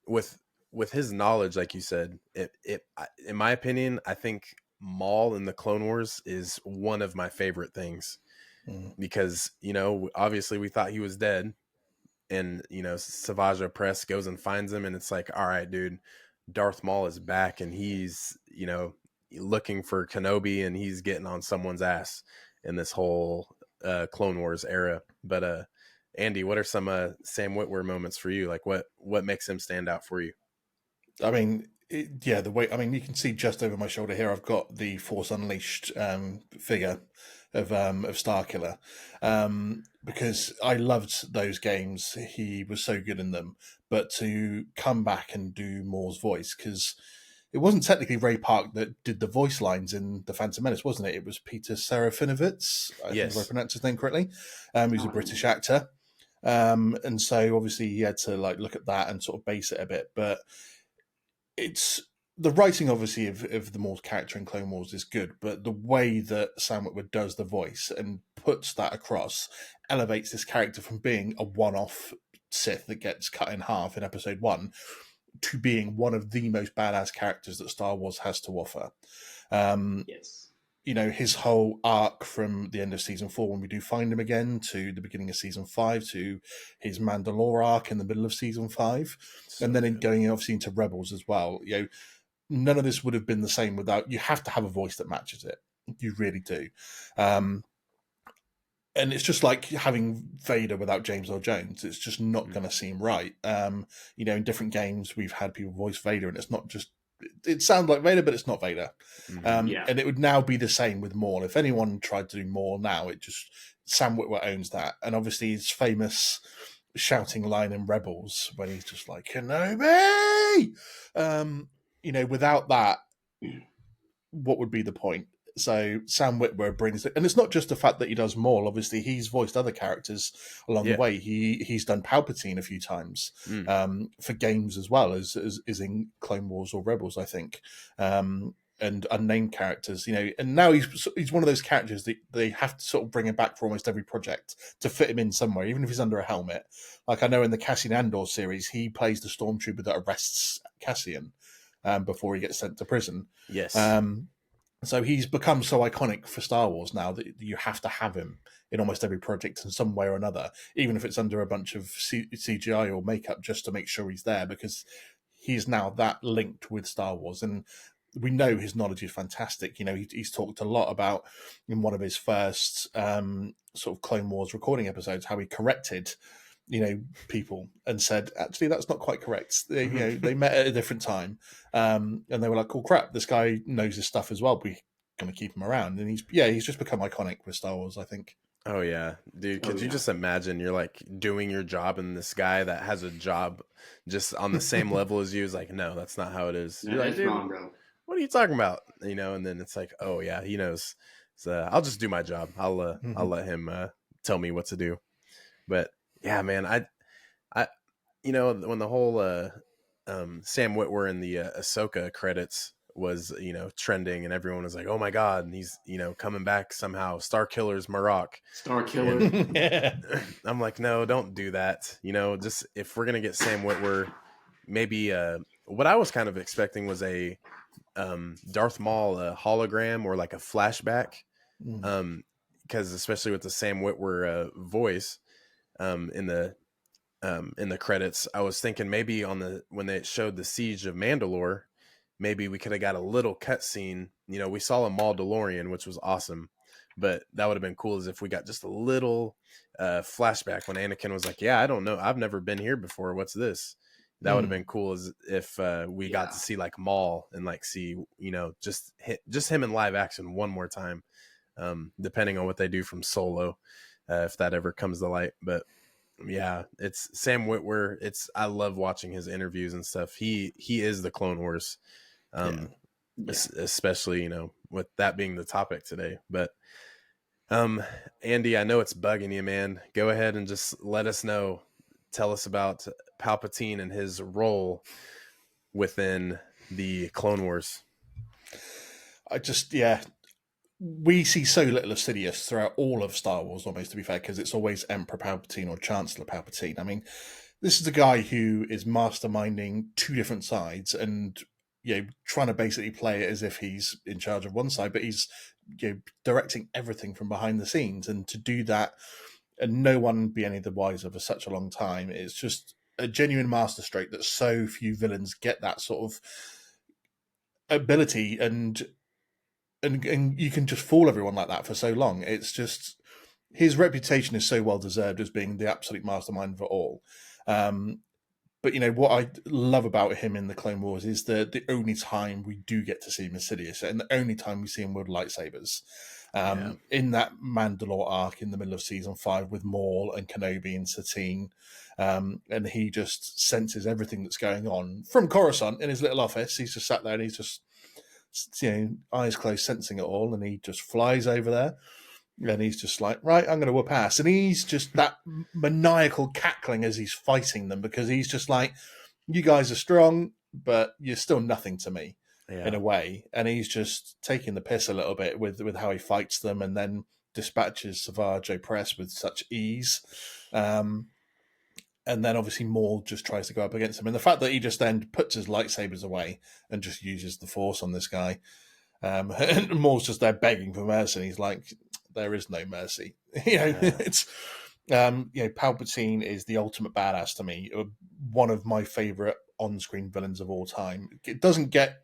with his knowledge, like you said, it in my opinion, I think Maul in the Clone Wars is one of my favorite things because, obviously we thought he was dead. And, Savage Opress goes and finds him, and it's like, all right, dude, Darth Maul is back, and he's, looking for Kenobi, and he's getting on someone's ass in this whole Clone Wars era. But Andy, what are some Sam Witwer moments for you? Like, what makes him stand out for you? I mean, the way, you can see just over my shoulder here, I've got the Force Unleashed figure of Starkiller, because I loved those games. He was so good in them, but to come back and do Maul's voice, because it wasn't technically Ray Park that did the voice lines in The Phantom Menace, wasn't it? It was Peter Serafinovitz, I think if I pronounced his name correctly. Who's a British actor. And so obviously he had to like look at that and sort of base it a bit, but it's the writing obviously of the Maul's character in Clone Wars is good, but the way that Sam Witwer does the voice and puts that across elevates this character from being a one-off Sith that gets cut in half in episode 1 to being one of the most badass characters that Star Wars has to offer. Yes. His whole arc from the end of season 4 when we do find him again to the beginning of season 5 to his Mandalore arc in the middle of season 5, and then going obviously into Rebels as well. None of this would have been the same without, you have to have a voice that matches it. You really do. And it's just like having Vader without James Earl Jones. It's just not going to seem right. In different games, we've had people voice Vader, and it's not just, it sounds like Vader, but it's not Vader. And it would now be the same with Maul. If anyone tried to do Maul now, Sam Witwer owns that. And obviously his famous shouting line in Rebels when he's just like, Kenobi! Without that, what would be the point? So Sam Witwer brings it, and it's not just the fact that he does Maul. Obviously, he's voiced other characters along the way. He's done Palpatine a few times for games as well as in Clone Wars or Rebels, I think, and unnamed characters. And now he's one of those characters that they have to sort of bring him back for almost every project to fit him in somewhere, even if he's under a helmet. Like I know in the Cassian Andor series, he plays the stormtrooper that arrests Cassian before he gets sent to prison. Yes. So he's become so iconic for Star Wars now that you have to have him in almost every project in some way or another, even if it's under a bunch of CGI or makeup, just to make sure he's there, because he's now that linked with Star Wars. And we know his knowledge is fantastic. He's talked a lot about in one of his first sort of Clone Wars recording episodes, how he corrected people and said, actually, that's not quite correct. They met at a different time. And they were like, oh crap, this guy knows his stuff as well. We're going to keep him around. And he's just become iconic with Star Wars, I think. Oh yeah, dude. Could you just imagine you're like doing your job and this guy that has a job just on the same level as you is like, no, that's not how it is. No, you're that's like, wrong, bro. What are you talking about? And then it's like, oh yeah, he knows. So I'll just do my job. I'll let him tell me what to do. But yeah, man, I when the whole Sam Witwer in the Ahsoka credits was trending, and everyone was like, oh my god, and he's coming back somehow, Star Killer's Marok. Star Killer. I'm like, no, don't do that. Just if we're gonna get Sam Witwer, maybe what I was kind of expecting was a Darth Maul hologram or like a flashback. because especially with the Sam Witwer voice in the credits, I was thinking maybe when they showed the Siege of Mandalore, maybe we could have got a little cutscene. We saw a Mandalorian, which was awesome, but that would have been cool as if we got just a little flashback when Anakin was like, yeah, I don't know, I've never been here before, what's this? That would have been cool as if we got to see like Maul and like see, just him in live action one more time, depending on what they do from Solo, if that ever comes to light. But yeah, it's Sam Witwer. I love watching his interviews and stuff. He is the Clone Wars, especially, with that being the topic today. But Andy, I know it's bugging you, man. Go ahead and just let us know. Tell us about Palpatine and his role within the Clone Wars. We see so little of Sidious throughout all of Star Wars, almost, to be fair, because it's always Emperor Palpatine or Chancellor Palpatine. I mean, this is a guy who is masterminding two different sides and, trying to basically play it as if he's in charge of one side, but he's, directing everything from behind the scenes. And to do that and no one be any the wiser for such a long time, it's just a genuine masterstroke that so few villains get that sort of ability, and you can just fool everyone like that for so long. It's just, his reputation is so well deserved as being the absolute mastermind for all. But what I love about him in the Clone Wars is the only time we do get to see him as Sidious, and the only time we see him with lightsabers. In that Mandalore arc in the middle of season 5 with Maul and Kenobi and Satine, and he just senses everything that's going on from Coruscant in his little office. He's just sat there and he's just, eyes closed, sensing it all, and he just flies over there. And he's just like, right, I'm going to whoop ass. And he's just that maniacal cackling as he's fighting them, because he's just like, you guys are strong, but you're still nothing to me, in a way. And he's just taking the piss a little bit with how he fights them, and then dispatches Savage Opress with such ease. And then obviously Maul just tries to go up against him. And the fact that he just then puts his lightsabers away and just uses the Force on this guy. And Maul's just there begging for mercy. And he's like, there is no mercy. It's Palpatine is the ultimate badass to me. One of my favorite on-screen villains of all time. It doesn't get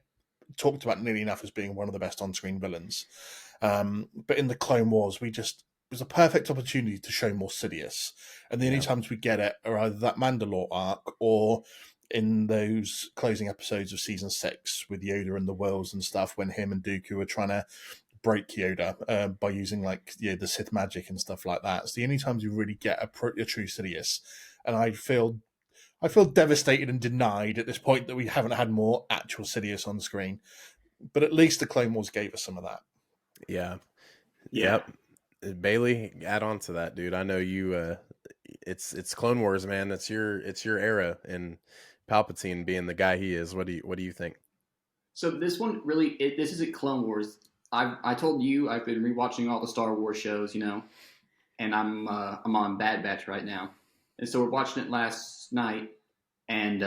talked about nearly enough as being one of the best on-screen villains. But in the Clone Wars, it was a perfect opportunity to show more Sidious. And the only times we get it are either that Mandalore arc or in those closing episodes of season 6 with Yoda and the worlds and stuff, when him and Dooku are trying to break Yoda by using the Sith magic and stuff like that. It's the only times you really get a true Sidious. And I feel devastated and denied at this point that we haven't had more actual Sidious on screen. But at least the Clone Wars gave us some of that. Yeah. Yep. Bailey, add on to that, dude. I know you. It's Clone Wars, man. It's your era, and Palpatine being the guy he is. What do you think? So this one really, this isn't Clone Wars. I told you I've been rewatching all the Star Wars shows, and I'm on Bad Batch right now, and so we're watching it last night, and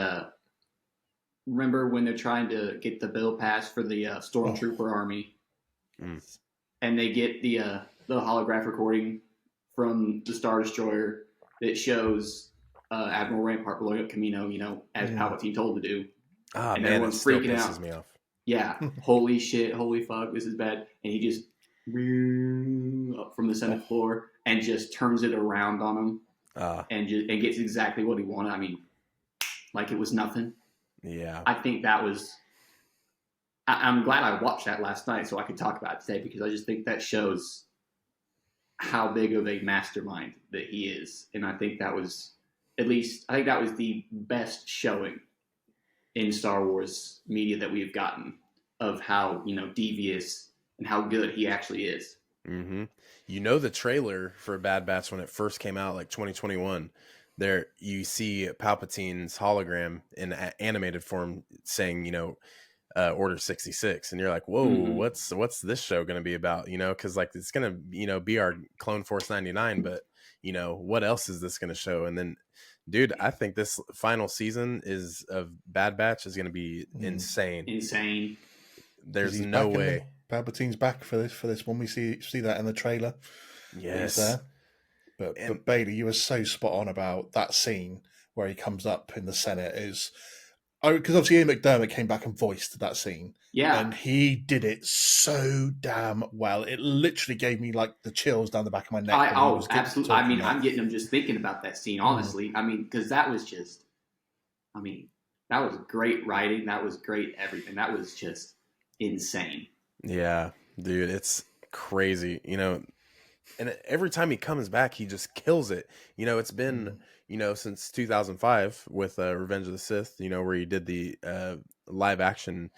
remember when they're trying to get the bill passed for the Stormtrooper army, and they get the holograph recording from the Star Destroyer that shows Admiral Rampart blowing up Kamino, as Palpatine told to do. And man, everyone's freaking out. Me off. Yeah, holy shit, holy fuck, this is bad. And he just up from the Senate floor and just turns it around on him, and gets exactly what he wanted. I mean, like it was nothing. Yeah, I think that was. I'm glad I watched that last night so I could talk about it today, because I just think that shows how big of a mastermind that he is, and I think that was the best showing in Star Wars media that we've gotten of how devious and how good he actually is. Mm-hmm. The trailer for Bad Batch when it first came out, like 2021. There you see Palpatine's hologram in animated form saying, Order 66, and you're like, whoa, what's this show going to be about? Because it's going to be our Clone Force 99, but what else is this going to show? And then, dude, I think this final season of Bad Batch is going to be insane. There's no way Palpatine's back for this one. We see that in the trailer. He's Yes. there. But Bailey, you were so spot on about that scene where he comes up in the Senate is because obviously Ian McDermott came back and voiced that scene. Yeah. And he did it so damn well. It literally gave me like the chills down the back of my neck. Absolutely. I mean, I'm getting them just thinking about that scene, honestly. I mean, because that was just, that was great writing. That was great everything. That was just insane. Yeah, dude, it's crazy, and every time he comes back, he just kills it. It's been, since 2005 with Revenge of the Sith, where he did the live action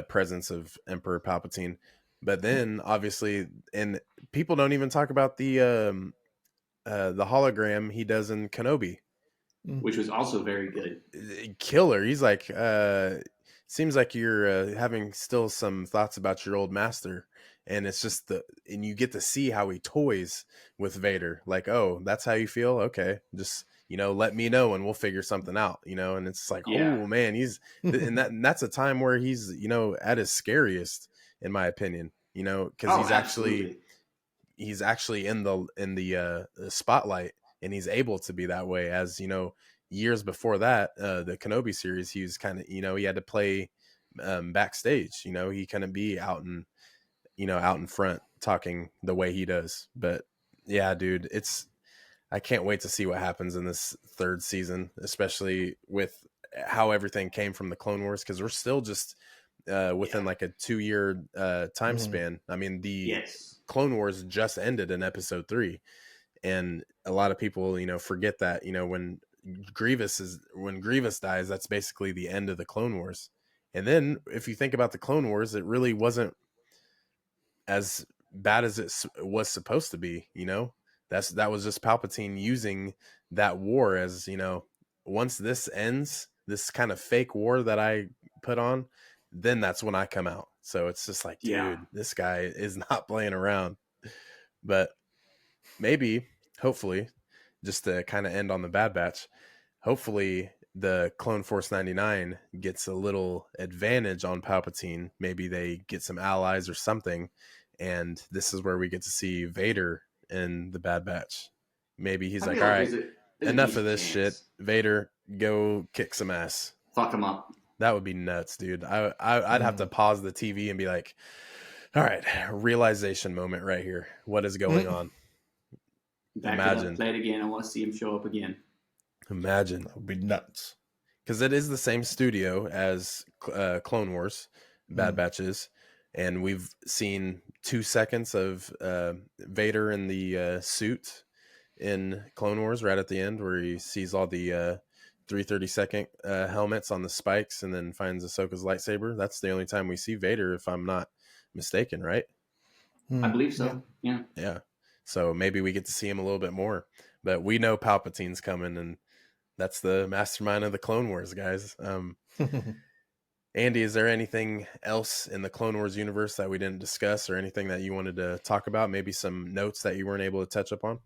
presence of Emperor Palpatine. But then obviously, and people don't even talk about the hologram he does in Kenobi, which was also very good. Killer. He's like, seems like you're having still some thoughts about your old master. And it's just and you get to see how he toys with Vader. Like, oh, that's how you feel? Okay. Just, let me know and we'll figure something out, and it's like, oh man, and that's a time where he's, at his scariest, in my opinion, cause he's actually in the spotlight, and he's able to be that way. As years before that, the Kenobi series, he was kind of, he had to play backstage, he couldn't be out in front talking the way he does. But yeah, dude, I can't wait to see what happens in this third season, especially with how everything came from the Clone Wars, because we're still just within like a 2-year time span. I mean, the Clone Wars just ended in episode 3, and a lot of people, forget that, when Grievous dies, that's basically the end of the Clone Wars. And then if you think about the Clone Wars, it really wasn't as bad as it was supposed to be. That was just Palpatine using that war as, once this ends, this kind of fake war that I put on, then that's when I come out. So it's just like, dude, this guy is not playing around. But maybe, hopefully, just to kind of end on the Bad Batch, hopefully the Clone Force 99 gets a little advantage on Palpatine. Maybe they get some allies or something, and this is where we get to see Vader in the Bad Batch. Maybe he's like, all right, enough of this shit. Vader, go kick some ass. Fuck him up. That would be nuts, dude. I'd have to pause the TV and be like, all right, realization moment right here. What is going on? Imagine. Play it again. I want to see him show up again. Imagine. That would be nuts. Because it is the same studio as Clone Wars, Bad Batches. And we've seen 2 seconds of Vader in the suit in Clone Wars right at the end, where he sees all the 332nd helmets on the spikes and then finds Ahsoka's lightsaber. That's the only time we see Vader, if I'm not mistaken, right? I believe so. Yeah. So maybe we get to see him a little bit more. But we know Palpatine's coming, and that's the mastermind of the Clone Wars, guys. Andy, is there anything else in the Clone Wars universe that we didn't discuss, or anything that you wanted to talk about? Maybe some notes that you weren't able to touch upon?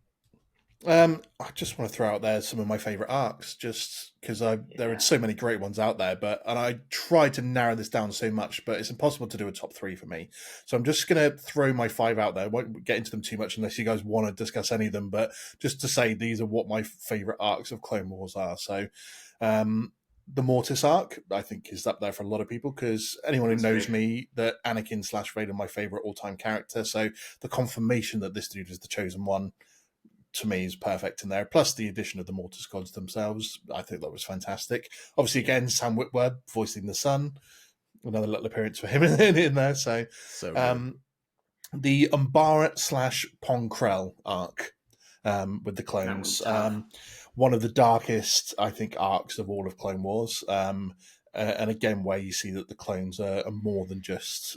I just want to throw out there some of my favorite arcs, just because there are so many great ones out there. And I tried to narrow this down so much, but it's impossible to do a top 3 for me. So I'm just going to throw my 5 out there. I won't get into them too much unless you guys want to discuss any of them. But just to say, these are what my favorite arcs of Clone Wars are. So, the Mortis arc, I think, is up there for a lot of people, because anyone who knows me, that Anakin / Vader, my favorite all-time character. So the confirmation that this dude is the chosen one, to me, is perfect in there. Plus the addition of the Mortis gods themselves, I think that was fantastic. Obviously, again, Sam Witwer voicing the son, another little appearance for him in there. So the Umbara / Pong Krell arc with the clones, one of the darkest, I think, arcs of all of Clone Wars. And again, where you see that the clones are more than just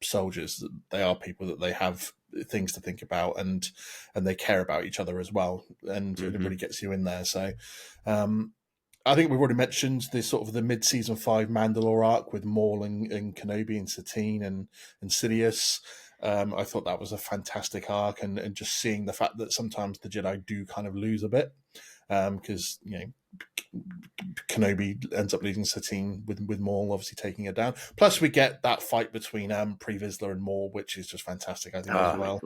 soldiers; they are people that they have things to think about, and they care about each other as well, and it really gets you in there. So I think we've already mentioned this sort of the mid-season 5 Mandalore arc with Maul and Kenobi and Satine and Sidious. I thought that was a fantastic arc, and just seeing the fact that sometimes the Jedi do kind of lose a bit, because Kenobi ends up losing Satine with Maul obviously taking her down. Plus, we get that fight between Pre Vizsla and Maul, which is just fantastic, I think, as well.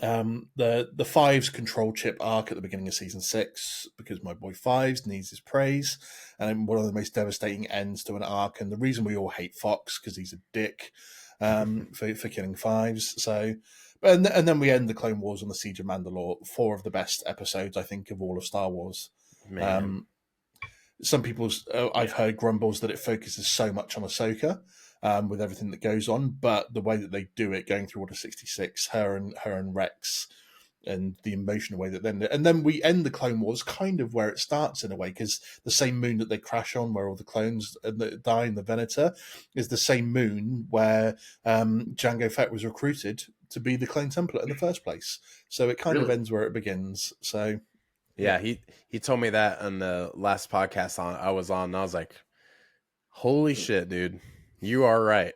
The Fives control chip arc at the beginning of season 6, because my boy Fives needs his praise, and one of the most devastating ends to an arc. And the reason we all hate Fox, because he's a dick for killing Fives. So, and then we end the Clone Wars on the Siege of Mandalore. 4 of the best episodes, I think, of all of Star Wars. Man. Some people's I've heard grumbles that it focuses so much on Ahsoka. With everything that goes on, but the way that they do it, going through Order 66, her and Rex, and the emotional way that then we end the Clone Wars kind of where it starts in a way, because the same moon that they crash on, where all the clones die in the Venator, is the same moon where Jango Fett was recruited to be the Clone Templar in the first place. So it kind of ends where it begins. So yeah, he told me that on the last podcast I was on, and I was like, holy shit, dude. You are right.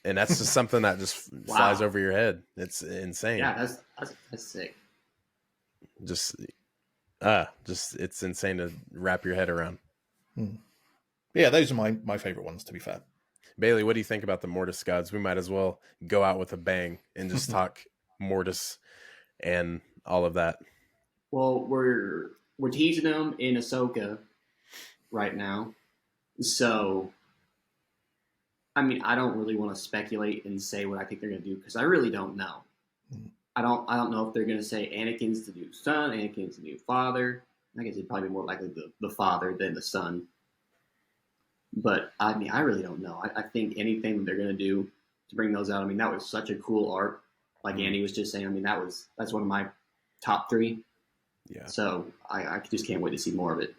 And that's just something that just flies over your head. It's insane. Yeah, that's sick. Just it's insane to wrap your head around. Yeah, those are my favorite ones, to be fair. Bailey, what do you think about the Mortis gods? We might as well go out with a bang and just talk Mortis and all of that. Well, we're teasing them in Ahsoka right now. So I mean, I don't really want to speculate and say what I think they're going to do, because I really don't know. I don't know if they're going to say Anakin's the new son, Anakin's the new father. I guess it'd probably be more likely the father than the son. But I mean, I really don't know. I think anything they're going to do to bring those out. I mean, that was such a cool arc. Like Andy was just saying. I mean, that's one of my top 3. Yeah. So I just can't wait to see more of it.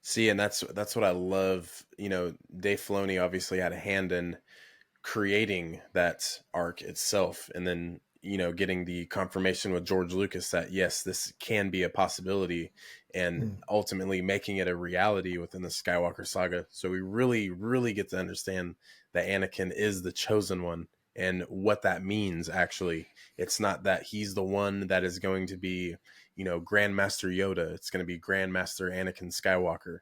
See, and that's what I love. You know, Dave Filoni obviously had a hand in creating that arc itself, and then, you know, getting the confirmation with George Lucas that yes, this can be a possibility, and ultimately making it a reality within the Skywalker saga. So we really, really get to understand that Anakin is the chosen one, and what that means. Actually, it's not that he's the one that is going to be, you know, Grandmaster Yoda. It's going to be Grandmaster Anakin Skywalker,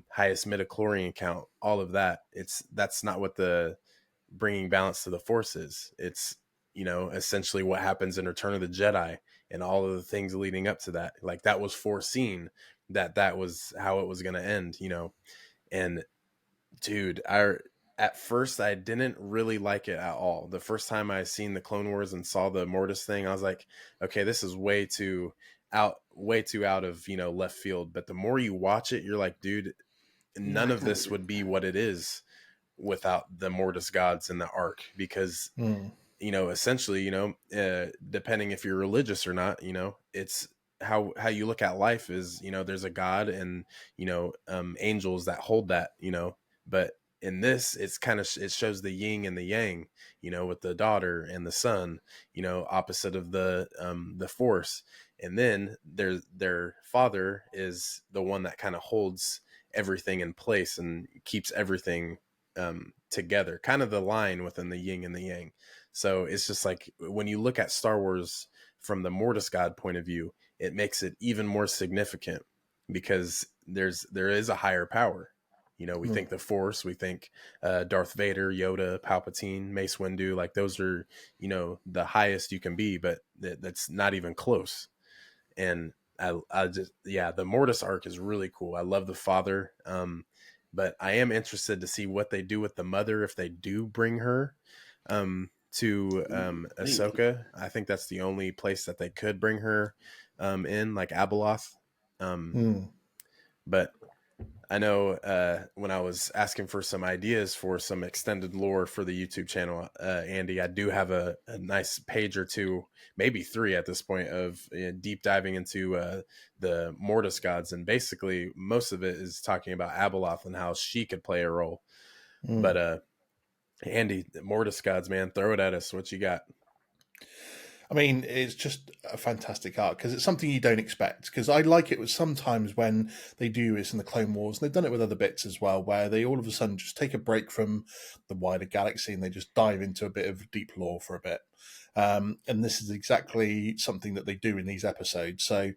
highest midichlorian count, all of that. That's not what the bringing balance to the Force is. It's, you know, essentially what happens in Return of the Jedi and all of the things leading up to that. Like, that was foreseen that was how it was going to end, you know. And dude, at first I didn't really like it at all. The first time I seen the Clone Wars and saw the Mortis thing, I was like, okay, this is way too out of, you know, left field. But the more you watch it, you're like, dude, none of this would be what it is without the Mortis gods in the arc, because you know, essentially, you know, depending if you're religious or not, you know, it's how you look at life is, you know, there's a God and, you know, angels that hold that, you know. But in this, it's kind of, it shows the yin and the yang, you know, with the daughter and the son, you know, opposite of the Force. And then their father is the one that kind of holds everything in place and keeps everything together, kind of the line within the yin and the yang. So it's just like, when you look at Star Wars from the Mortis God point of view, it makes it even more significant, because there is a higher power. You know, we think the Force, we think Darth Vader, Yoda, Palpatine, Mace Windu, like those are, you know, the highest you can be, but that's not even close. And I just, yeah, the Mortis arc is really cool. I love the father, but I am interested to see what they do with the mother if they do bring her to Ahsoka. I think that's the only place that they could bring her in, like Abeloth. But I know when I was asking for some ideas for some extended lore for the YouTube channel, Andy, I do have a nice page or two, maybe 3 at this point, of deep diving into the Mortis gods. And basically most of it is talking about Abeloth and how she could play a role. But Andy, the Mortis gods, man, throw it at us. What you got? I mean, it's just a fantastic arc, because it's something you don't expect. Because I like it with sometimes when they do this in the Clone Wars, and they've done it with other bits as well, where they all of a sudden just take a break from the wider galaxy and they just dive into a bit of deep lore for a bit. And this is exactly something that they do in these episodes. So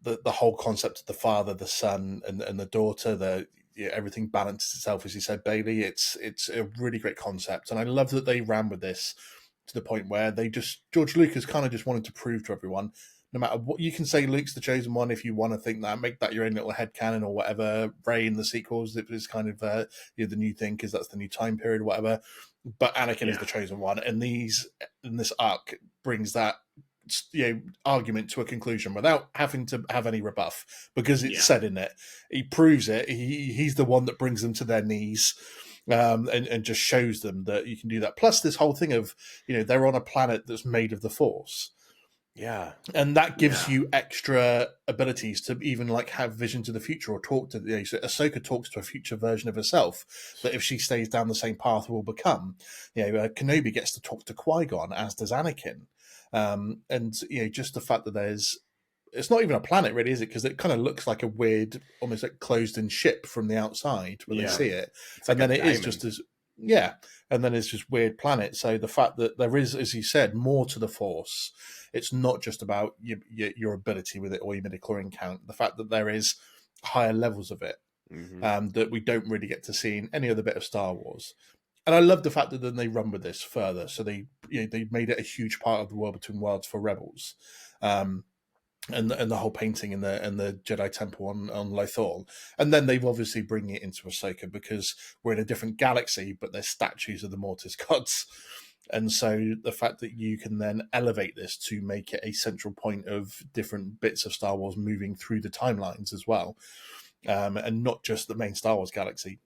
the whole concept of the father, the son, and the daughter, everything balances itself, as you said, Bailey. It's a really great concept, and I love that they ran with this to the point where George Lucas kind of just wanted to prove to everyone, no matter what, you can say Luke's the chosen one if you want to think that, make that your own little headcanon or whatever. Rey in the sequels, it was kind of the new thing because that's the new time period or whatever. But Anakin is the chosen one, and this arc brings that argument to a conclusion without having to have any rebuff, because it's said in it. He proves it. He's the one that brings them to their knees. And just shows them that you can do that. Plus, this whole thing of, they're on a planet that's made of the Force. Yeah. And that gives you extra abilities to even have vision to the future or talk to so Ahsoka talks to a future version of herself that if she stays down the same path will become. Kenobi gets to talk to Qui-Gon, as does Anakin. And just the fact that it's not even a planet really, is it? Because it kind of looks like a weird, almost like closed-in ship from the outside when they see it. And then it is just as, and then it's just weird planet. So the fact that there is, as you said, more to the Force, it's not just about your ability with it or your midichlorian count. The fact that there is higher levels of it that we don't really get to see in any other bit of Star Wars. And I love the fact that then they run with this further. So they made it a huge part of the World Between Worlds for Rebels. And the whole painting in the Jedi Temple on Lothal. And then they've obviously bring it into Ahsoka because we're in a different galaxy, but there's statues of the Mortis gods. And so the fact that you can then elevate this to make it a central point of different bits of Star Wars moving through the timelines as well. And not just the main Star Wars galaxy,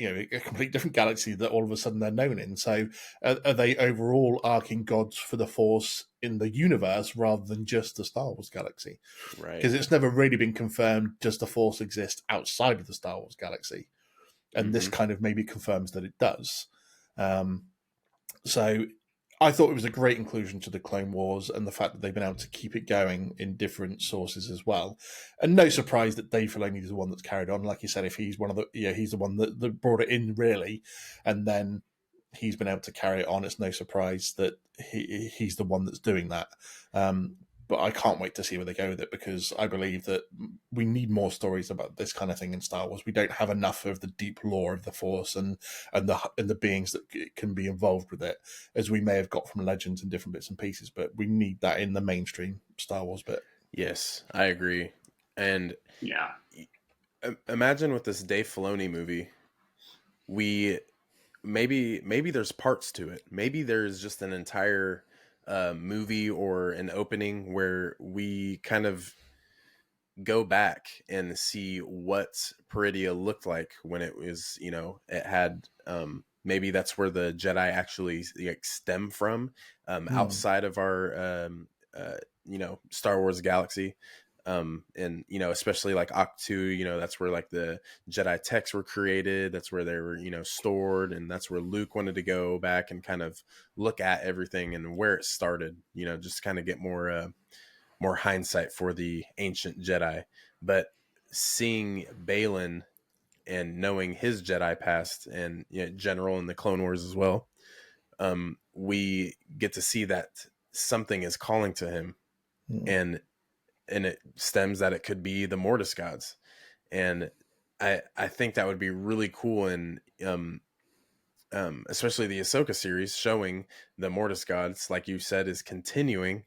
a complete different galaxy that all of a sudden they're known in. So are they overall arcing gods for the Force in the universe rather than just the Star Wars galaxy? Right. Because it's never really been confirmed does the Force exist outside of the Star Wars galaxy. And this kind of maybe confirms that it does. So I thought it was a great inclusion to the Clone Wars, and the fact that they've been able to keep it going in different sources as well. And no surprise that Dave Filoni is the one that's carried on. Like you said, if he's one of the, he's the one that brought it in really, and then he's been able to carry it on. It's no surprise that he's the one that's doing that. But I can't wait to see where they go with it, because I believe that we need more stories about this kind of thing in Star Wars. We don't have enough of the deep lore of the Force and the beings that can be involved with it, as we may have got from Legends and different bits and pieces. But we need that in the mainstream Star Wars bit. Yes, I agree. And imagine with this Dave Filoni movie, maybe there's parts to it. Maybe there's just an entire movie or an opening where we kind of go back and see what Peridia looked like when it was, it had, maybe that's where the Jedi actually stem from, outside of our, Star Wars galaxy. And, especially like Octu, that's where like the Jedi texts were created. That's where they were, stored. And that's where Luke wanted to go back and kind of look at everything and where it started, just kind of get more hindsight for the ancient Jedi. But seeing Balin and knowing his Jedi past and general in the Clone Wars as well, we get to see that something is calling to him, and it stems that it could be the Mortis gods. And I think that would be really cool. And especially the Ahsoka series showing the Mortis gods, like you said, is continuing,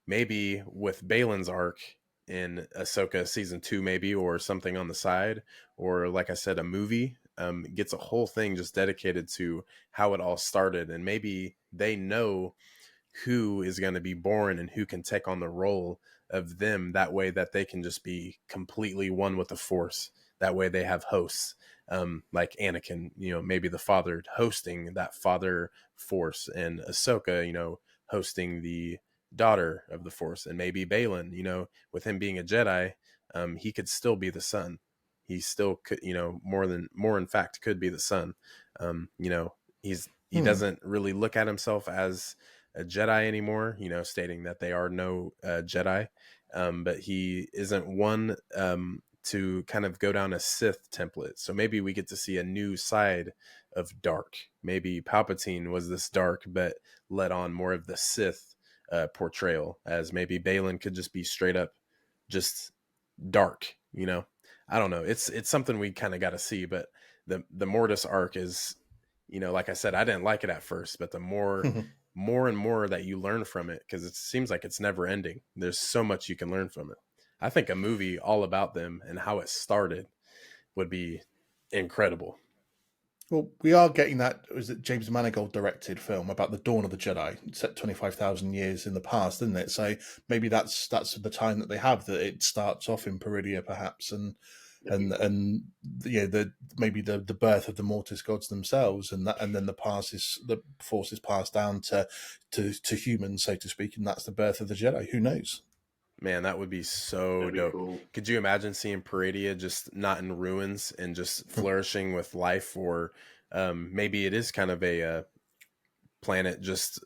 maybe with Balin's arc in Ahsoka season 2, maybe, or something on the side, or like I said, a movie gets a whole thing just dedicated to how it all started. And maybe they know who is going to be born and who can take on the role of them, that way that they can just be completely one with the Force. That way they have hosts, like Anakin, maybe the father hosting that father Force, and Ahsoka, hosting the daughter of the Force. And maybe Balin, with him being a Jedi, he could still be the son. He still could, more in fact could be the son. He doesn't really look at himself as a Jedi anymore, stating that they are no Jedi, but he isn't one to kind of go down a Sith template. So maybe we get to see a new side of dark. Maybe Palpatine was this dark, but let on more of the Sith portrayal, as maybe Balin could just be straight up just dark. I don't know. It's something we kind of got to see. But the Mortis arc is, like I said, I didn't like it at first, but the more more and more that you learn from it, because it seems like it's never ending. There's so much you can learn from it. I think a movie all about them and how it started would be incredible. Well, we are getting that. Was it James Mangold directed film about the dawn of the Jedi, set 25,000 years in the past, isn't it? So maybe that's the time that they have, that it starts off in Peridia, perhaps, and yeah, maybe the birth of the Mortis gods themselves, and then the force is passed down to humans, so to speak, and that's the birth of the Jedi. Who knows? Man, that would be so That'd be dope. cool. Could you imagine seeing Peridia just not in ruins and just flourishing with life? Or maybe it is kind of a planet just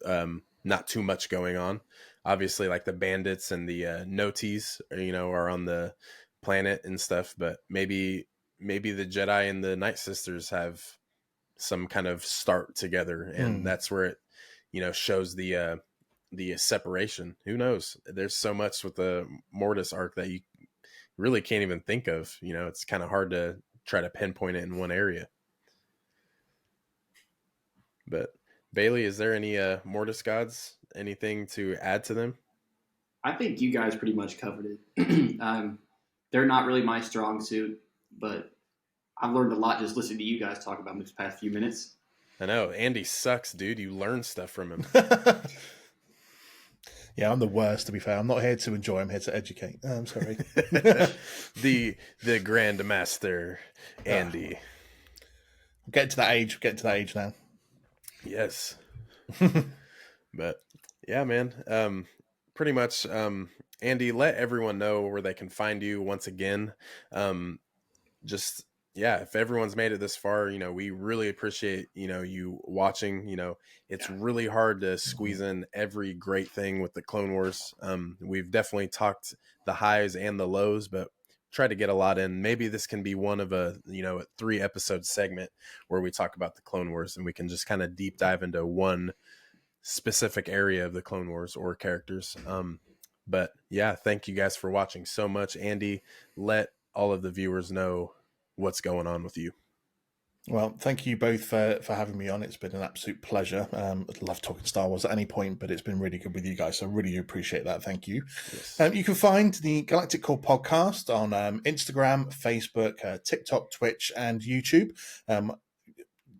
not too much going on. Obviously, like the bandits and the Notis, are on the planet and stuff. But maybe the Jedi and the Night Sisters have some kind of start together, and that's where it shows the separation. Who knows? There's so much with the Mortis arc that you really can't even think of. It's kind of hard to try to pinpoint it in one area. But Bailey, is there any Mortis gods? Anything to add to them? I think you guys pretty much covered it. They're not really my strong suit, but I've learned a lot just listening to you guys talk about them this past few minutes. I know Andy sucks, dude. You learn stuff from him. Yeah, I'm the worst, to be fair. I'm not here to enjoy. I'm here to educate. I'm sorry. the Grand Master, Andy. I'm getting to that age. Getting to that age now. Yes. But yeah, man. Pretty much, Andy, let everyone know where they can find you once again. If everyone's made it this far, we really appreciate, you watching. It's really hard to squeeze in every great thing with the Clone Wars. We've definitely talked the highs and the lows, but try to get a lot in. Maybe this can be one of a 3-episode segment where we talk about the Clone Wars, and we can just kind of deep dive into one specific area of the Clone Wars or characters. But yeah, thank you guys for watching so much. Andy, let all of the viewers know what's going on with you. Well, thank you both for having me on. It's been an absolute pleasure. I'd love talking Star Wars at any point, but it's been really good with you guys, so I really appreciate that. Thank you. Yes. You can find the Galactic Core Podcast on Instagram, Facebook, TikTok, Twitch, and YouTube.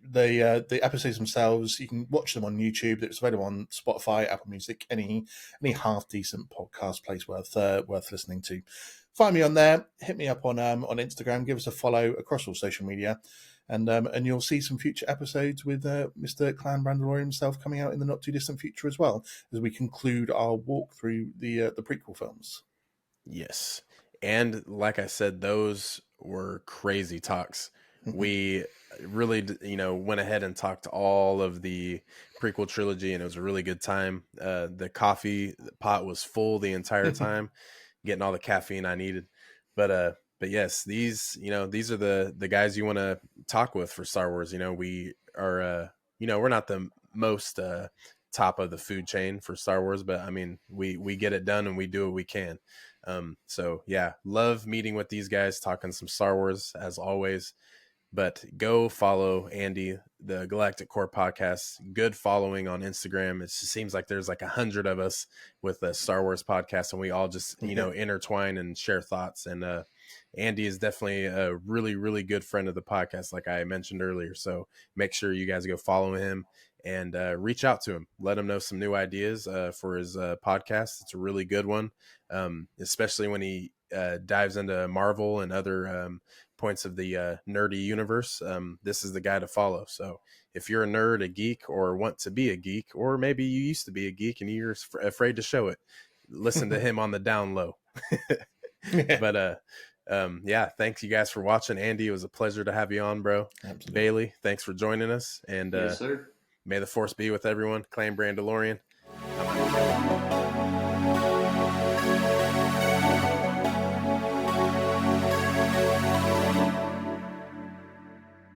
The episodes themselves, you can watch them on YouTube. It's available on Spotify, Apple Music, any half decent podcast place worth listening to. Find me on there. Hit me up on Instagram. Give us a follow across all social media, and you'll see some future episodes with Mr. Clan Brandolorian himself coming out in the not too distant future as well, as we conclude our walk through the prequel films. Yes, and like I said, those were crazy talks. We really, went ahead and talked all of the prequel trilogy, and it was a really good time. The coffee pot was full the entire time, getting all the caffeine I needed. But yes, these are the guys you want to talk with for Star Wars. We are, we're not the most top of the food chain for Star Wars, but I mean, we get it done and we do what we can. So yeah, love meeting with these guys, talking some Star Wars as always. But go follow Andy, the Galactic Core Podcast. Good following on Instagram. It just seems like there's like 100 of us with a Star Wars podcast, and we all just, intertwine and share thoughts. And Andy is definitely a really, really good friend of the podcast, like I mentioned earlier. So make sure you guys go follow him and reach out to him. Let him know some new ideas for his podcast. It's a really good one, especially when he dives into Marvel and other points of the nerdy universe. This is the guy to follow. So if you're a nerd, a geek, or want to be a geek, or maybe you used to be a geek and you're afraid to show it, listen to him on the down low. But thanks you guys for watching. Andy, it was a pleasure to have you on, bro. Absolutely. Bailey, thanks for joining us. And yes, sir. May the force be with everyone. Clan Brandolorian.